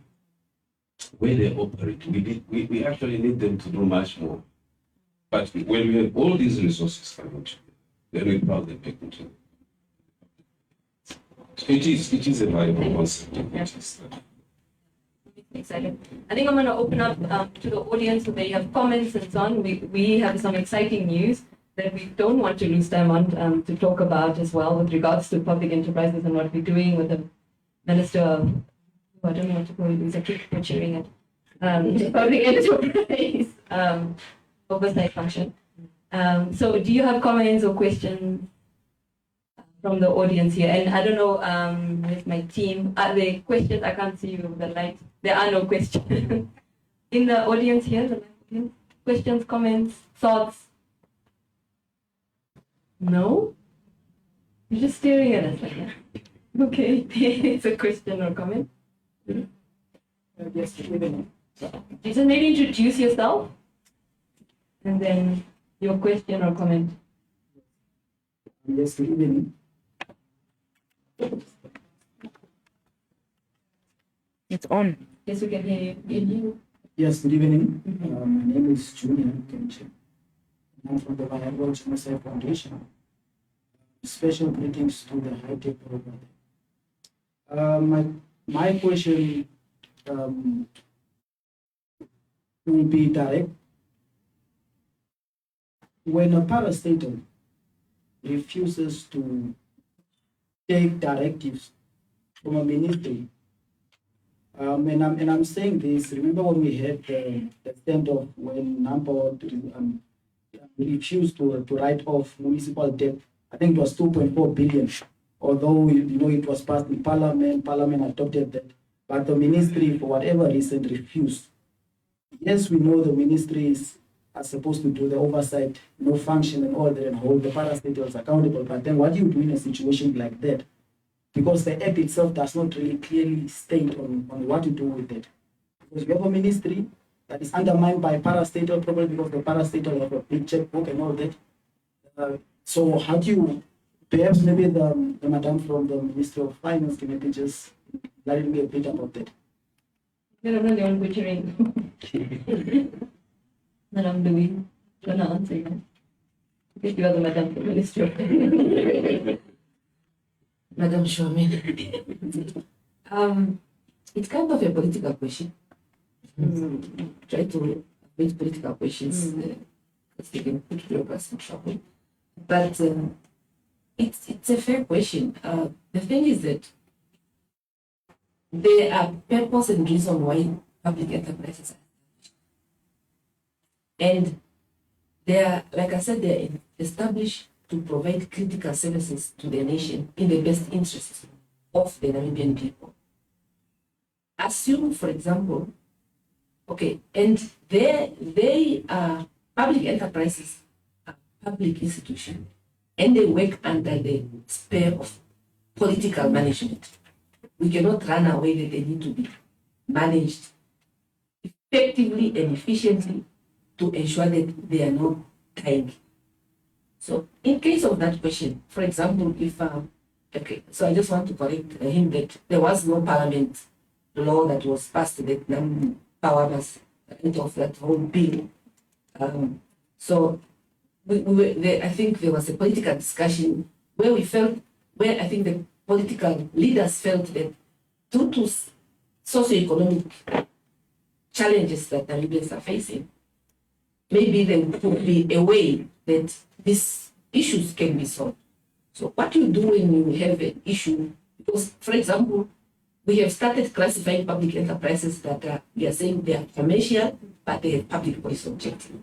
Where they operate, we actually need them to do much more. But when we have all these resources coming together, then we plug them back into it. So it is a viable concept. Excited. I think I'm going to open up to the audience so they have comments and so on. We have some exciting news that we don't want to lose time on to talk about as well with regards to public enterprises and what we're doing with the Minister of, I don't know what to call it, I keep butchering it, public enterprise oversight function. So do you have comments or questions from the audience here? And I don't know, with my team, are there questions? I can't see you with the light. There are no questions. In the audience here, the live audience, questions, comments, thoughts? No? You're just staring at us like that. Okay, it's a question or comment. Yes, good evening. You just maybe introduce yourself and then your question or comment. Yes, good evening. It's on. Yes, we can hear you. Yes, good evening. My name is Julian Kenche. I'm from the Viable Genocide Foundation. Special greetings to the high-tech program. My question will be direct. When a parastatal refuses to take directives from a ministry, and I'm saying this, remember when we had the standoff when NAMPO refused to write off municipal debt. I think it was 2.4 billion, although it was passed in Parliament adopted that, but the ministry, for whatever reason, refused. Yes, we know the ministries are supposed to do the oversight, function and all that, and hold the parastatals accountable, but then what do you do in a situation like that? Because the act itself does not really clearly state on what to do with it. Because we have a ministry that is undermined by parastatal, probably because the parastatal have a big checkbook and all that. So how do you, perhaps maybe the madam from the Ministry of Finance can maybe just enlighten me a bit about that. Then I'm not the one butchering. Madam Louise, gonna answer you. Because you are the madam from the Ministry of Finance. Madam Shixwameni. It's kind of a political question. Try to avoid political questions because they can put bureaucrats in trouble. But it's a fair question. The thing is that there are purpose and reason why public enterprises are established. And they are, like I said, they are established to provide critical services to the nation in the best interests of the Namibian people. Assume, for example, okay, and they are public enterprises, are public institutions, and they work under the sphere of political management. We cannot run away that they need to be managed effectively and efficiently to ensure that they are not dying. So in case of that question, for example, if, okay, so I just want to correct him that there was no parliament law that was passed that power was of that whole bill. So I think there was a political discussion where we felt, where I think the political leaders felt that due to socioeconomic challenges that Namibians are facing, maybe there could be a way that these issues can be solved. So what you do when you have an issue, because for example, we have started classifying public enterprises that we are saying they are commercial, but they have public policy objective.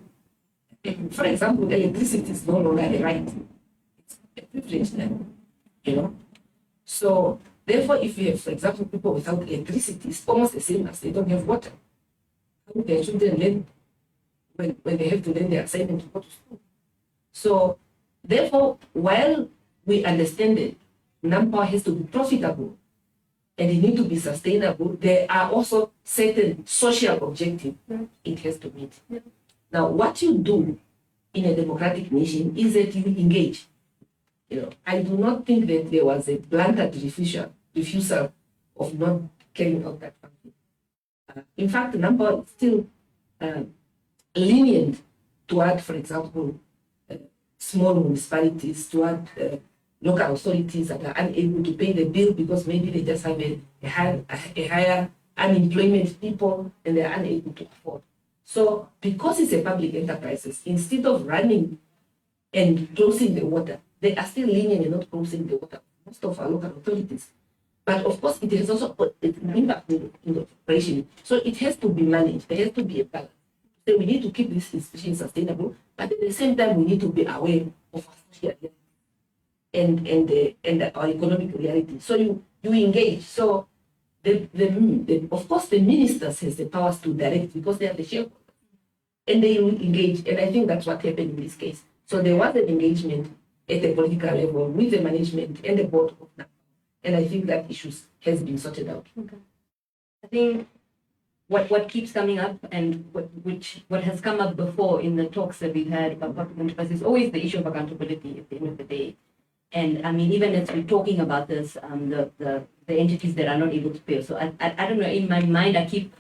For example, electricity is no longer a right. It's a privilege now, you know. So therefore, if you have, for example, people without electricity, it's almost the same as they don't have water. How would their children learn when they have to learn their assignment to go to school? So therefore, while we understand that manpower has to be profitable and it needs to be sustainable, there are also certain social objectives it has to meet. Now, what you do in a democratic nation is that you engage. You know, I do not think that there was a blanket refusal of not carrying out that function. In fact, the number is still lenient toward, for example, small municipalities, toward local authorities that are unable to pay the bill because maybe they just have a higher unemployment people and they are unable to afford. So because it's a public enterprises, instead of running and closing the water, they are still lenient and not closing the water, most of our local authorities. But of course, it has also an impact in the operation. So it has to be managed. There has to be a balance. So we need to keep this institution sustainable, but at the same time, we need to be aware of our social reality and our economic reality. So you engage. So of course, the ministers has the powers to direct because they are the shareholders. And they will engage. And I think that's what happened in this case. So there was an engagement at the political level with the management and the board of NAP. And I think that issues has been sorted out. Okay. I think what keeps coming up and what has come up before in the talks that we've had about public enterprise is always the issue of accountability at the end of the day. And I mean, even as we're talking about this, the entities that are not able to pay. So I don't know, in my mind, I keep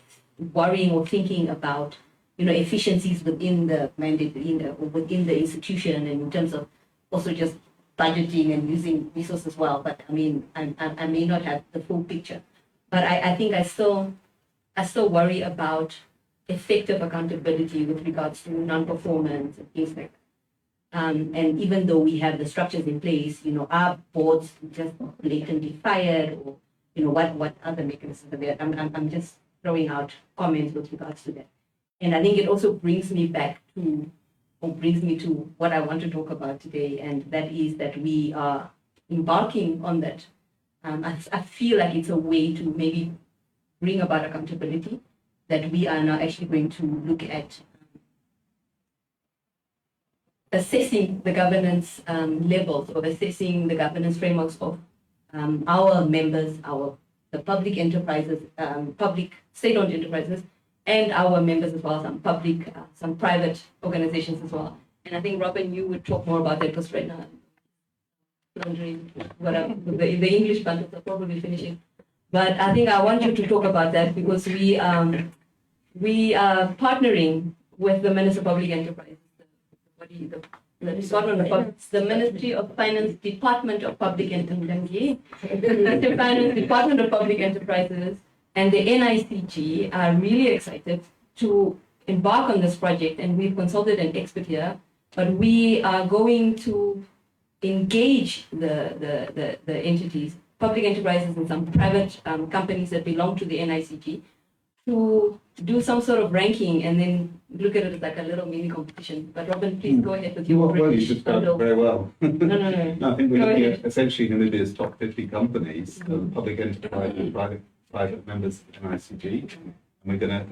worrying or thinking about, you know, efficiencies within the mandate, within the institution, and in terms of also just budgeting and using resources well. But I mean, I may not have the full picture. But I think I still worry about effective accountability with regards to non-performance and things like that. And even though we have the structures in place, you know, our boards just blatantly fired, or you know, what other mechanisms are there? I'm just throwing out comments with regards to that. And I think it also brings me back to, or brings me to what I want to talk about today, and that is that we are embarking on that. I feel like it's a way to maybe bring about accountability, that we are now actually going to look at assessing the governance levels, or assessing the governance frameworks of our members, the public enterprises, public state-owned enterprises, and our members as well, some public, some private organizations as well, And I think Robin, you would talk more about that because right now I'm wondering the English bundles are probably finishing. But I think I want you to talk about that because we are partnering with the Minister of Public Enterprise, the Ministry of Finance, Department of Public Enterprise, Ministry of Finance, Department of Public Enterprises, and the NICG are really excited to embark on this project, and we've consulted an expert here, but we are going to engage the entities, public enterprises and some private companies that belong to the NICG to do some sort of ranking and then look at it as like a little mini competition. But Robin, please go ahead with your Well, you just started very well. No. No, I think we're Go looking ahead. at essentially Namibia's top 50 companies, public enterprise and private members of the NICG. And we're going to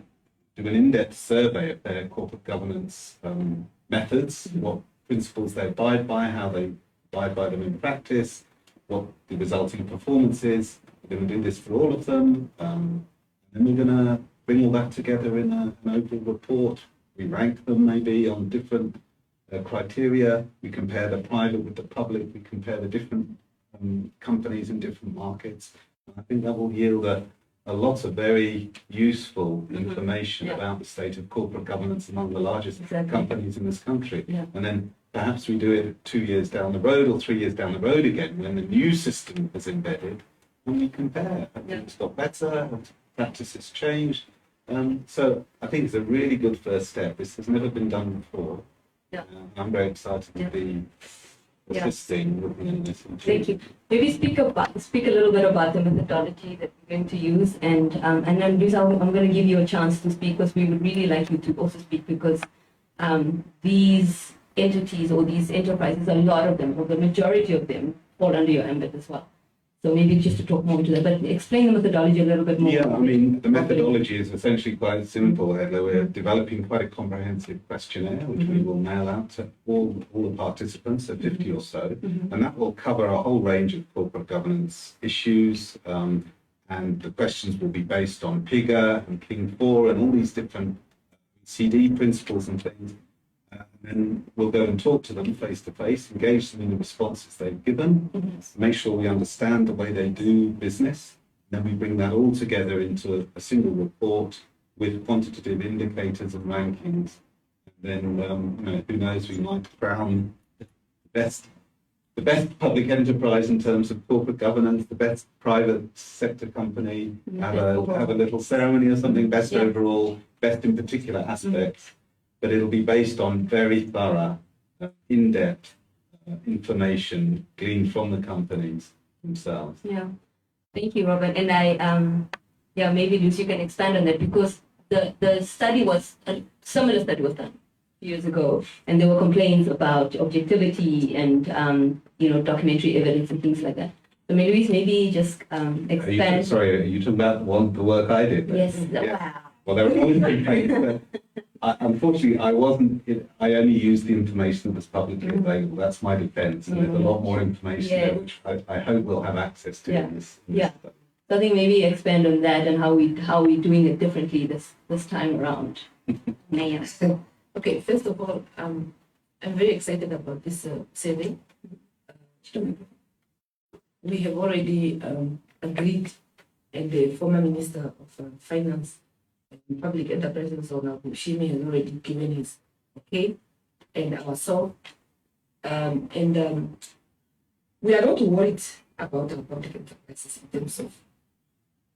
do an in-depth survey of their corporate governance methods, what principles they abide by, how they abide by them in practice, what the resulting performance is. We're going to do this for all of them. And then we're going to bring all that together in an overall report. We rank them maybe on different criteria. We compare the private with the public. We compare the different companies in different markets. And I think that will yield a lot of very useful information about the state of corporate governance among the largest companies in this country. Yeah. And then perhaps we do it 2 years down the road or 3 years down the road again when the new system is embedded and we compare. Have things got better? Have practices changed? So I think it's a really good first step. This has never been done before. Yeah. I'm very excited to be assisting with the NICG. Thank you. Maybe speak a little bit about the methodology that we're going to use, and then Louise, I'm going to give you a chance to speak because we would really like you to also speak because these entities or these enterprises, a lot of them, or the majority of them, fall under your ambit as well. So maybe just to talk more to that, but explain the methodology a little bit more. Yeah, I mean, the methodology is essentially quite simple. We're developing quite a comprehensive questionnaire, which we will mail out to all the participants, so 50 or so, and that will cover a whole range of corporate governance issues, and the questions will be based on PEGA and King 4 and all these different CD principles and things. And then we'll go and talk to them face to face, engage them in the responses they've given, make sure we understand the way they do business. Then we bring that all together into a single report with quantitative indicators and rankings. And then, who knows, we might crown the best public enterprise in terms of corporate governance, the best private sector company, have a little ceremony or something, best overall, best in particular aspects. But it'll be based on very thorough, in-depth information gleaned from the companies themselves. Yeah, thank you, Robert. And maybe Louise, you can expand on that because the study was, a similar study was done years ago, and there were complaints about objectivity and, documentary evidence and things like that. So Louise, maybe just expand. Are you talking about the work I did? Yes, Yeah. wow. Well, there were always complaints. Unfortunately, I only used the information that was publicly available. That's my defense. And there's a lot more information there, which I hope we'll have access to in this study. So I think maybe expand on that and how we're doing it differently this time around. Naya. Okay, first of all, I'm very excited about this survey. We have already agreed, and the former Minister of Finance and Public Enterprises, Shixwameni, has already given his okay, and ourselves. We are not worried about our public enterprises in terms of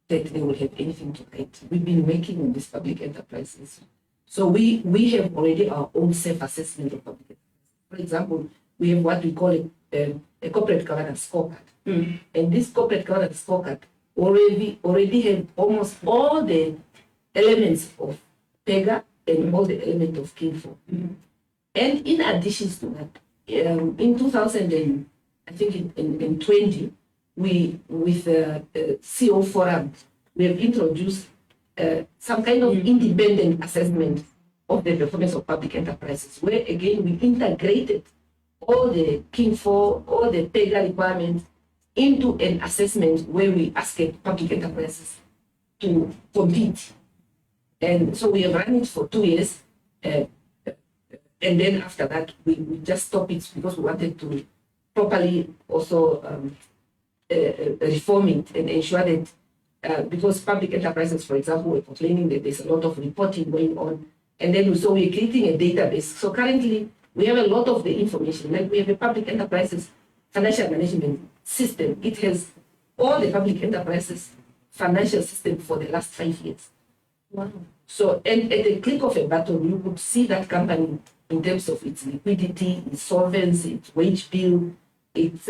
that they will have anything to hide. We've been working on these public enterprises. So we have already our own self-assessment of public enterprises. For example, we have what we call a corporate governance scorecard. And this corporate governance scorecard already have almost all the elements of PEGA and all the elements of King 4. And in addition to that, in 2000 and I think in 20, we with the CO forum, we have introduced some kind of independent assessment of the performance of public enterprises, where again we integrated all the King 4, all the PEGA requirements into an assessment where we asked public enterprises to compete. And so we have run it for 2 years. and then after that, we just stop it because we wanted to properly also reform it and ensure that, because public enterprises, for example, were complaining that there's a lot of reporting going on, and then so we're creating a database. So currently, we have a lot of the information. Like we have a public enterprises financial management system. It has all the public enterprises financial system for the last 5 years. Wow. So, and at the click of a button, you would see that company in terms of its liquidity, its solvency, its wage bill, its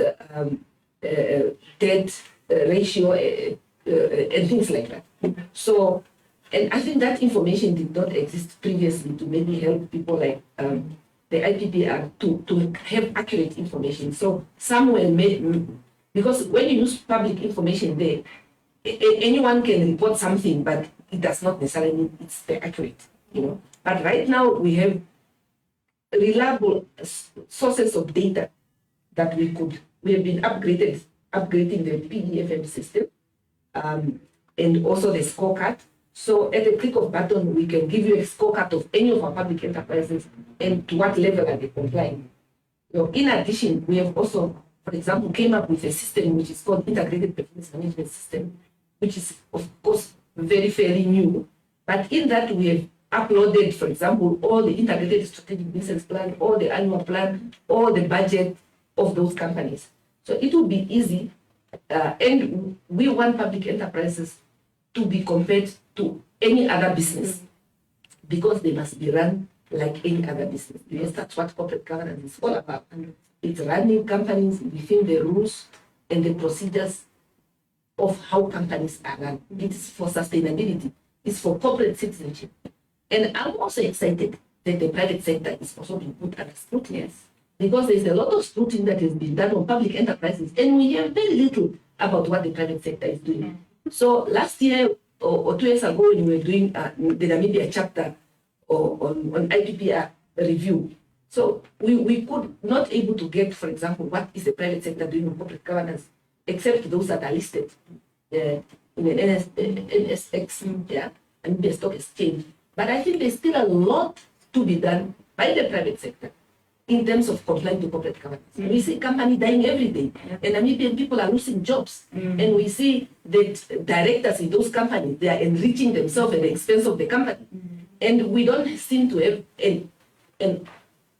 debt ratio, and things like that. So, and I think that information did not exist previously to maybe help people like the IPPR to have accurate information. So, somewhere, because when you use public information there, anyone can report something, but it does not necessarily mean it's the accurate, you know. But right now we have reliable sources of data that we have been upgrading the PEFM system, and also the scorecard. So at the click of button, we can give you a scorecard of any of our public enterprises and to what level are they complying. So in addition, we have also, for example, came up with a system which is called Integrated Performance Management System, which is, of course, very, very new. But in that, we have uploaded, for example, all the integrated strategic business plan, all the annual plan, all the budget of those companies. So it will be easy, and we want public enterprises to be compared to any other business because they must be run like any other business. Because that's what corporate governance is all about. It's running companies within the rules and the procedures of how companies are run. It is for sustainability. It's for corporate citizenship. And I'm also excited that the private sector is also being put under scrutiny. Yes. Because there's a lot of scrutiny that has been done on public enterprises, and we hear very little about what the private sector is doing. So last year or 2 years ago, when we were doing the Namibia chapter on IPPR review, so we could not able to get, for example, what is the private sector doing on corporate governance, except those that are listed in an NSX, yeah, and the stock exchange. But I think there's still a lot to be done by the private sector in terms of complying to corporate governance. We see companies dying every day, and Namibian people are losing jobs. And we see that directors in those companies, they are enriching themselves at the expense of the company. And we don't seem to have an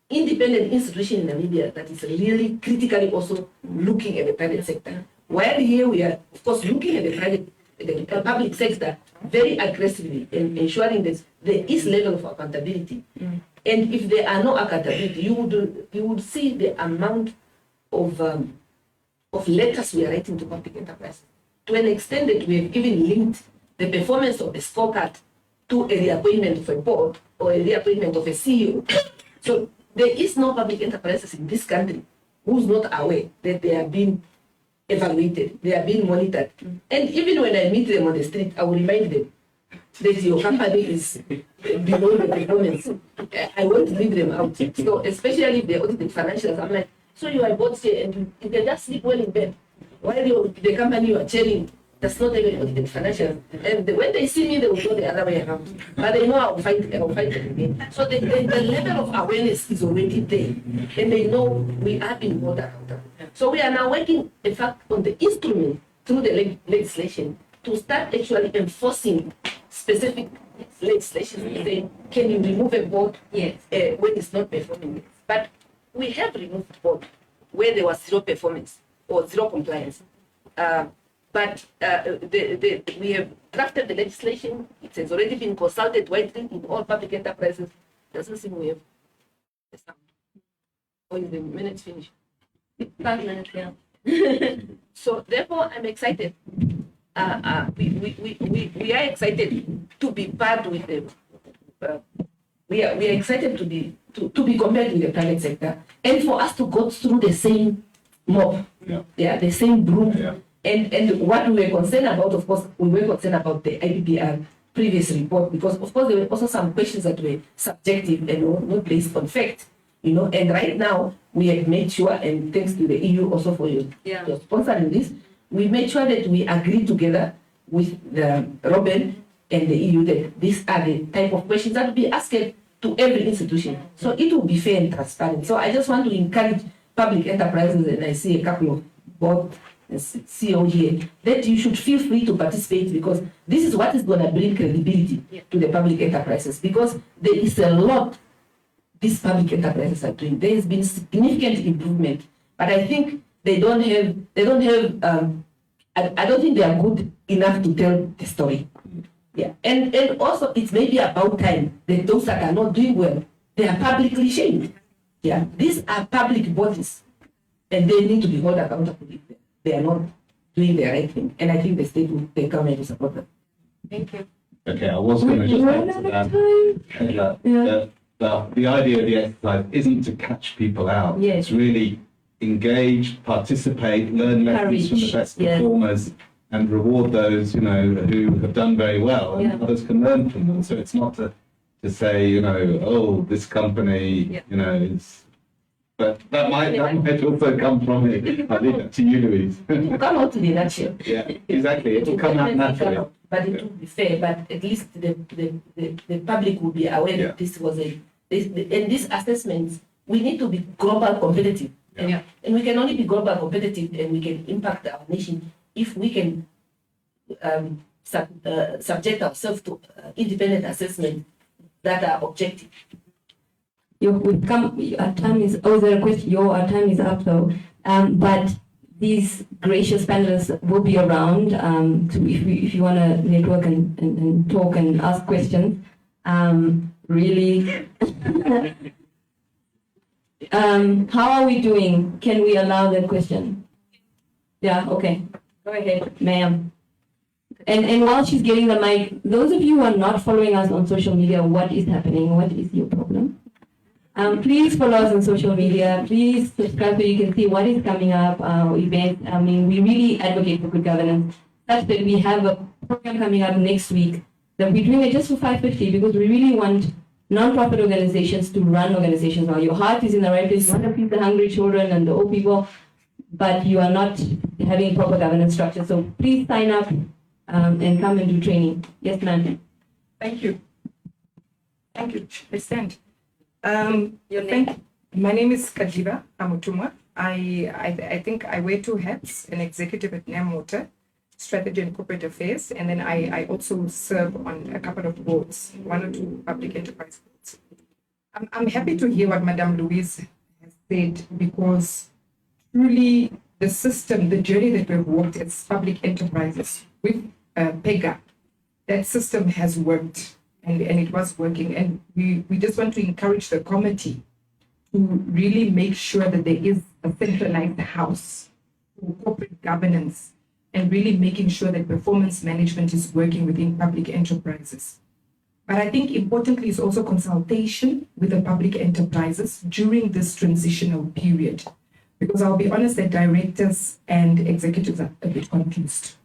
independent institution in Namibia that is really critically also looking at the private sector. While here we are, of course, looking at the public sector very aggressively and ensuring that there is level of accountability. And if there are no accountability, you would see the amount of letters we are writing to public enterprise to an extent that we have even linked the performance of the scorecard to a reappointment of a board or a reappointment of a CEO. So there is no public enterprises in this country who's not aware that they are being evaluated, they are being monitored. And even when I meet them on the street, I will remind them that your company is below the performance. I won't leave them out. So especially if they're audited financials, I'm like, so you are both here and you can just sleep well in bed while the company you are chairing does not even audited financials. And when they see me, they will go the other way around. But they know I'll fight it again. So the level of awareness is already there. And they know we are being held accountable. So we are now working, in fact, on the instrument through the legislation to start actually enforcing specific legislation. Saying, can you remove a board when it's not performing? But we have removed board where there was zero performance or zero compliance. But we have drafted the legislation. It has already been consulted widely in all public enterprises. Doesn't seem we have the sound. Or is the minutes finished? 5 minutes, yeah. So therefore, I'm excited. We are excited to be part with them. We are excited to be compared with the private sector, and for us to go through the same mob, the same broom. Yeah. And what we were concerned about, of course, we were concerned about the IPPR previous report because, of course, there were also some questions that were subjective and not based on fact. You know, and right now we have made sure, and thanks to the EU also for your sponsoring this, we made sure that we agree together with the Robin and the EU that these are the type of questions that will be asked to every institution. So it will be fair and transparent. So I just want to encourage public enterprises, and I see a couple of board CEO here, that you should feel free to participate, because this is what is going to bring credibility to the public enterprises, because there is a lot these public enterprises are doing. There has been significant improvement, but I think I don't think they are good enough to tell the story. Yeah, and also it's maybe about time that those that are not doing well, they are publicly shamed. Yeah, these are public bodies, and they need to be held accountable if they are not doing the right thing. And I think the state will, the government will support them. Thank you. Okay, I was going to just add to that the idea of the exercise isn't to catch people out. Yes. It's really engage, participate, learn lessons from the best performers, and reward those, who have done very well, and others can learn from them. So it's not to say, oh, this company, is. But that might also come from it. I leave that to you, Louise. It will come out in a nutshell. Yeah, exactly. It will come out naturally. But it will be fair. But at least the public will be aware that this was and these assessments, we need to be global competitive. Yeah. And we can only be global competitive, and we can impact our nation if we can subject ourselves to independent assessment that are objective. We've come. Our time is. Oh, there a question? Our time is up though. But these gracious panelists will be around. If you want to network and talk and ask questions. Really. How are we doing? Can we allow that question? Yeah. Okay. Go ahead, ma'am. And while she's getting the mic, those of you who are not following us on social media, what is happening? What is your problem? Please follow us on social media. Please subscribe so you can see what is coming up, events. I mean, we really advocate for good governance, such that we have a program coming up next week that we're doing it just for 550, because we really want non-profit organizations to run organizations now. Your heart is in the right place. You want to feed the hungry children and the old people, but you are not having proper governance structure. So please sign up and come and do training. Yes, ma'am. Thank you. Thank you. I stand. Your name? My name is Kajiva Amutumwa. I think I wear two hats: an executive at NamWater, strategy and corporate affairs, and then I also serve on a couple of boards, 1 or 2 public enterprise boards. I'm happy to hear what Madame Louise has said, because truly the system, the journey that we've walked as public enterprises with PEGA, that system has worked. And it was working, and we just want to encourage the committee to really make sure that there is a centralized house for corporate governance, and really making sure that performance management is working within public enterprises. But I think importantly is also consultation with the public enterprises during this transitional period, because I'll be honest that directors and executives are a bit confused.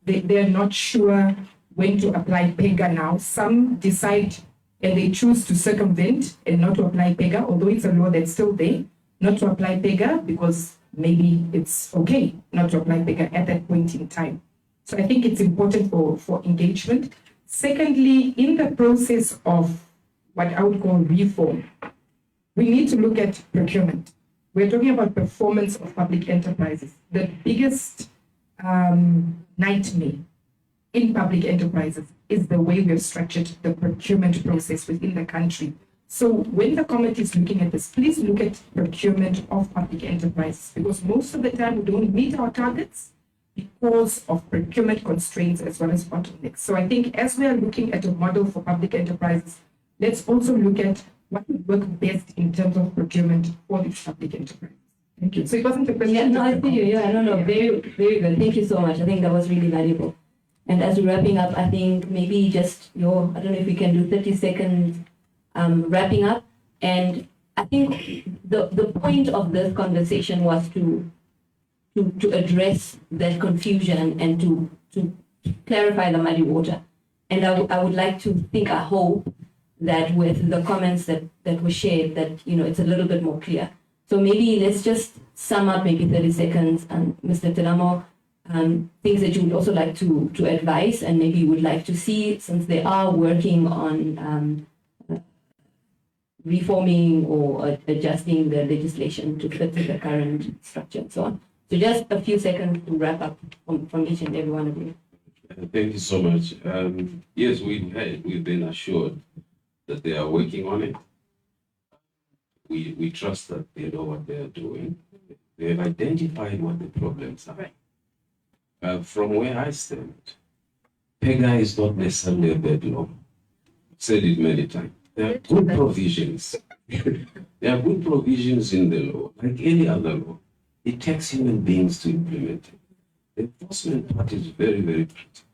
They're not sure when to apply PEGA now. Some decide and they choose to circumvent and not to apply PEGA, although it's a law that's still there, not to apply PEGA because maybe it's okay not to apply PEGA at that point in time. So I think it's important for engagement. Secondly, in the process of what I would call reform, we need to look at procurement. We're talking about performance of public enterprises. The biggest nightmare in public enterprises is the way we have structured the procurement process within the country. So when the committee is looking at this, please look at procurement of public enterprises, because most of the time we don't meet our targets because of procurement constraints as well as bottlenecks. So I think as we are looking at a model for public enterprises, let's also look at what would work best in terms of procurement for these public enterprises. Thank you. So it wasn't a question. Yeah, no, I see you. Yeah, no, very, very good. Thank you so much. I think that was really valuable. And as we're wrapping up, I think maybe just I don't know if we can do 30 seconds wrapping up. And I think the point of this conversation was to address that confusion and to clarify the muddy water. And I would like to think, I hope, that with the comments that were shared, that it's a little bit more clear. So maybe let's just sum up maybe 30 seconds, and Mr. Ntelamo, things that you would also like to advise and maybe you would like to see, since they are working on reforming or adjusting the legislation to fit the current structure and so on. So just a few seconds to wrap up from each and every one of you. Thank you so much. Yes, we've been assured that they are working on it. We trust that they know what they are doing. They have identified what the problems are. Right. From where I stand, PEGA is not necessarily a bad law. I've said it many times. There are good provisions. There are good provisions in the law, like any other law. It takes human beings to implement it. The enforcement part is very, very critical.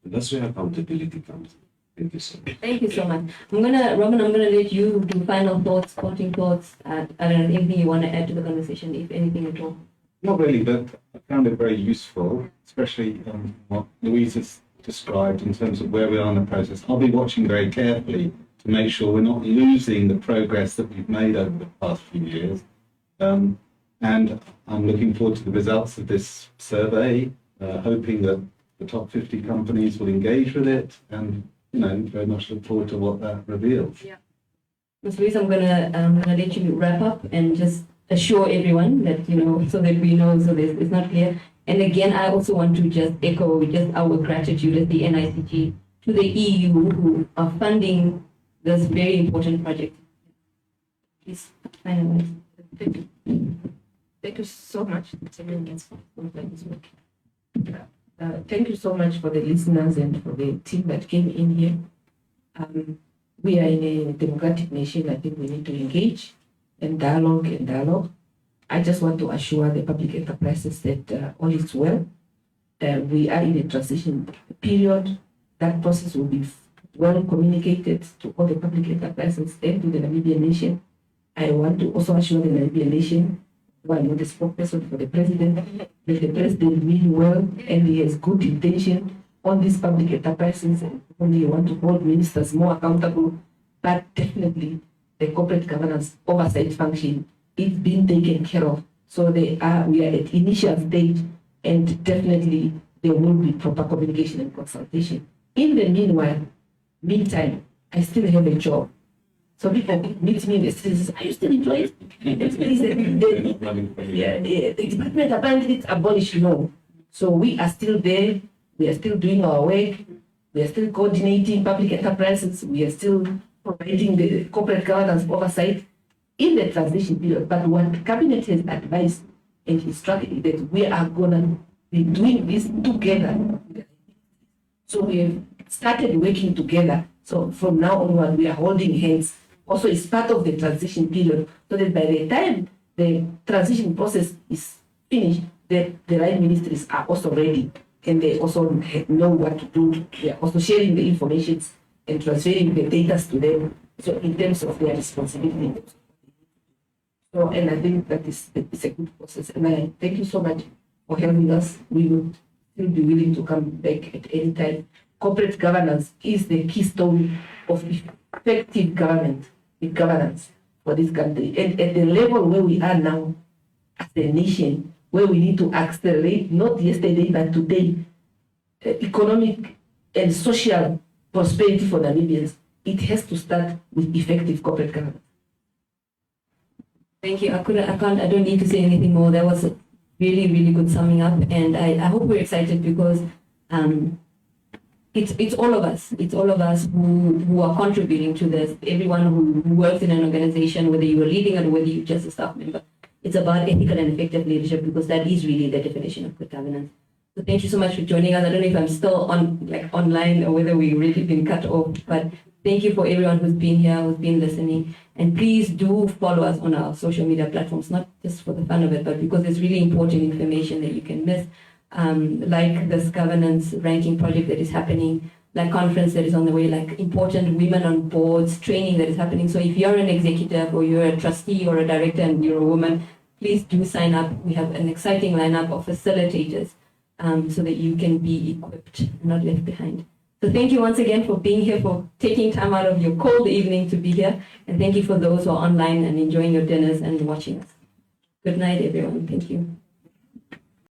And that's where accountability comes in. Thank you so much. Thank you so much. Robin, I'm gonna let you do final thoughts, parting thoughts. I don't know, anything you want to add to the conversation, if anything at all. Not really, but I found it very useful, especially what Louise has described in terms of where we are in the process. I'll be watching very carefully to make sure we're not losing the progress that we've made over the past few years. And I'm looking forward to the results of this survey, hoping that the top 50 companies will engage with it, and very much look forward to what that reveals. Yeah. Ms. Louise, I'm gonna let you wrap up and just assure everyone that, so that we know, so it's not clear. And again, I also want to just echo just our gratitude as the NICG to the EU who are funding this very important project. Please finalize. Thank you so much. Thank you so much for the listeners and for the team that came in here. We are in a democratic nation. I think we need to engage and dialogue. I just want to assure the public enterprises that all is well. We are in a transition period. That process will be well communicated to all the public enterprises and to the Namibian nation. I want to also assure the Namibian nation, who I'm not the spokesperson for the president, that the president means well and he has good intention on these public enterprises. Only want to hold ministers more accountable, but definitely the corporate governance oversight function is being taken care of. So we are at initial stage, and definitely there will be proper communication and consultation. In the meantime, I still have a job. So people meet me in the streets, are you still employed? The department apparently it's abolished. No. So we are still there, we are still doing our work, we are still coordinating public enterprises, we are still providing the corporate governance oversight in the transition period. But what the cabinet has advised and instructed that we are gonna be doing this together. So we have started working together. So from now onward, we are holding hands. Also, it's part of the transition period, so that by the time the transition process is finished, the right ministries are also ready, and they also know what to do. They are also sharing the information and transferring the data to them. So in terms of their responsibility. So, and I think that it's a good process. And I thank you so much for having us. We will still be willing to come back at any time. Corporate governance is the keystone of effective governance for this country. And at the level where we are now, as a nation, where we need to accelerate, not yesterday, but today, economic and social prosperity for Namibians, it has to start with effective corporate governance. Thank you. I don't need to say anything more. That was a really, really good summing up. And I hope we're excited because it's all of us. It's all of us who are contributing to this. Everyone who works in an organization, whether you are leading or whether you're just a staff member. It's about ethical and effective leadership because that is really the definition of good governance. So thank you so much for joining us. I don't know if I'm still online or whether we've really been cut off, but thank you for everyone who's been here, who's been listening. And please do follow us on our social media platforms, not just for the fun of it, but because there's really important information that you can miss. Like this governance ranking project that is happening, like conference that is on the way, like important women on boards training that is happening. So if you're an executive or you're a trustee or a director and you're a woman, please do sign up. We have an exciting lineup of facilitators so that you can be equipped and not left behind. So thank you once again for being here, for taking time out of your cold evening to be here. And thank you for those who are online and enjoying your dinners and watching us. Good night, everyone. Thank you.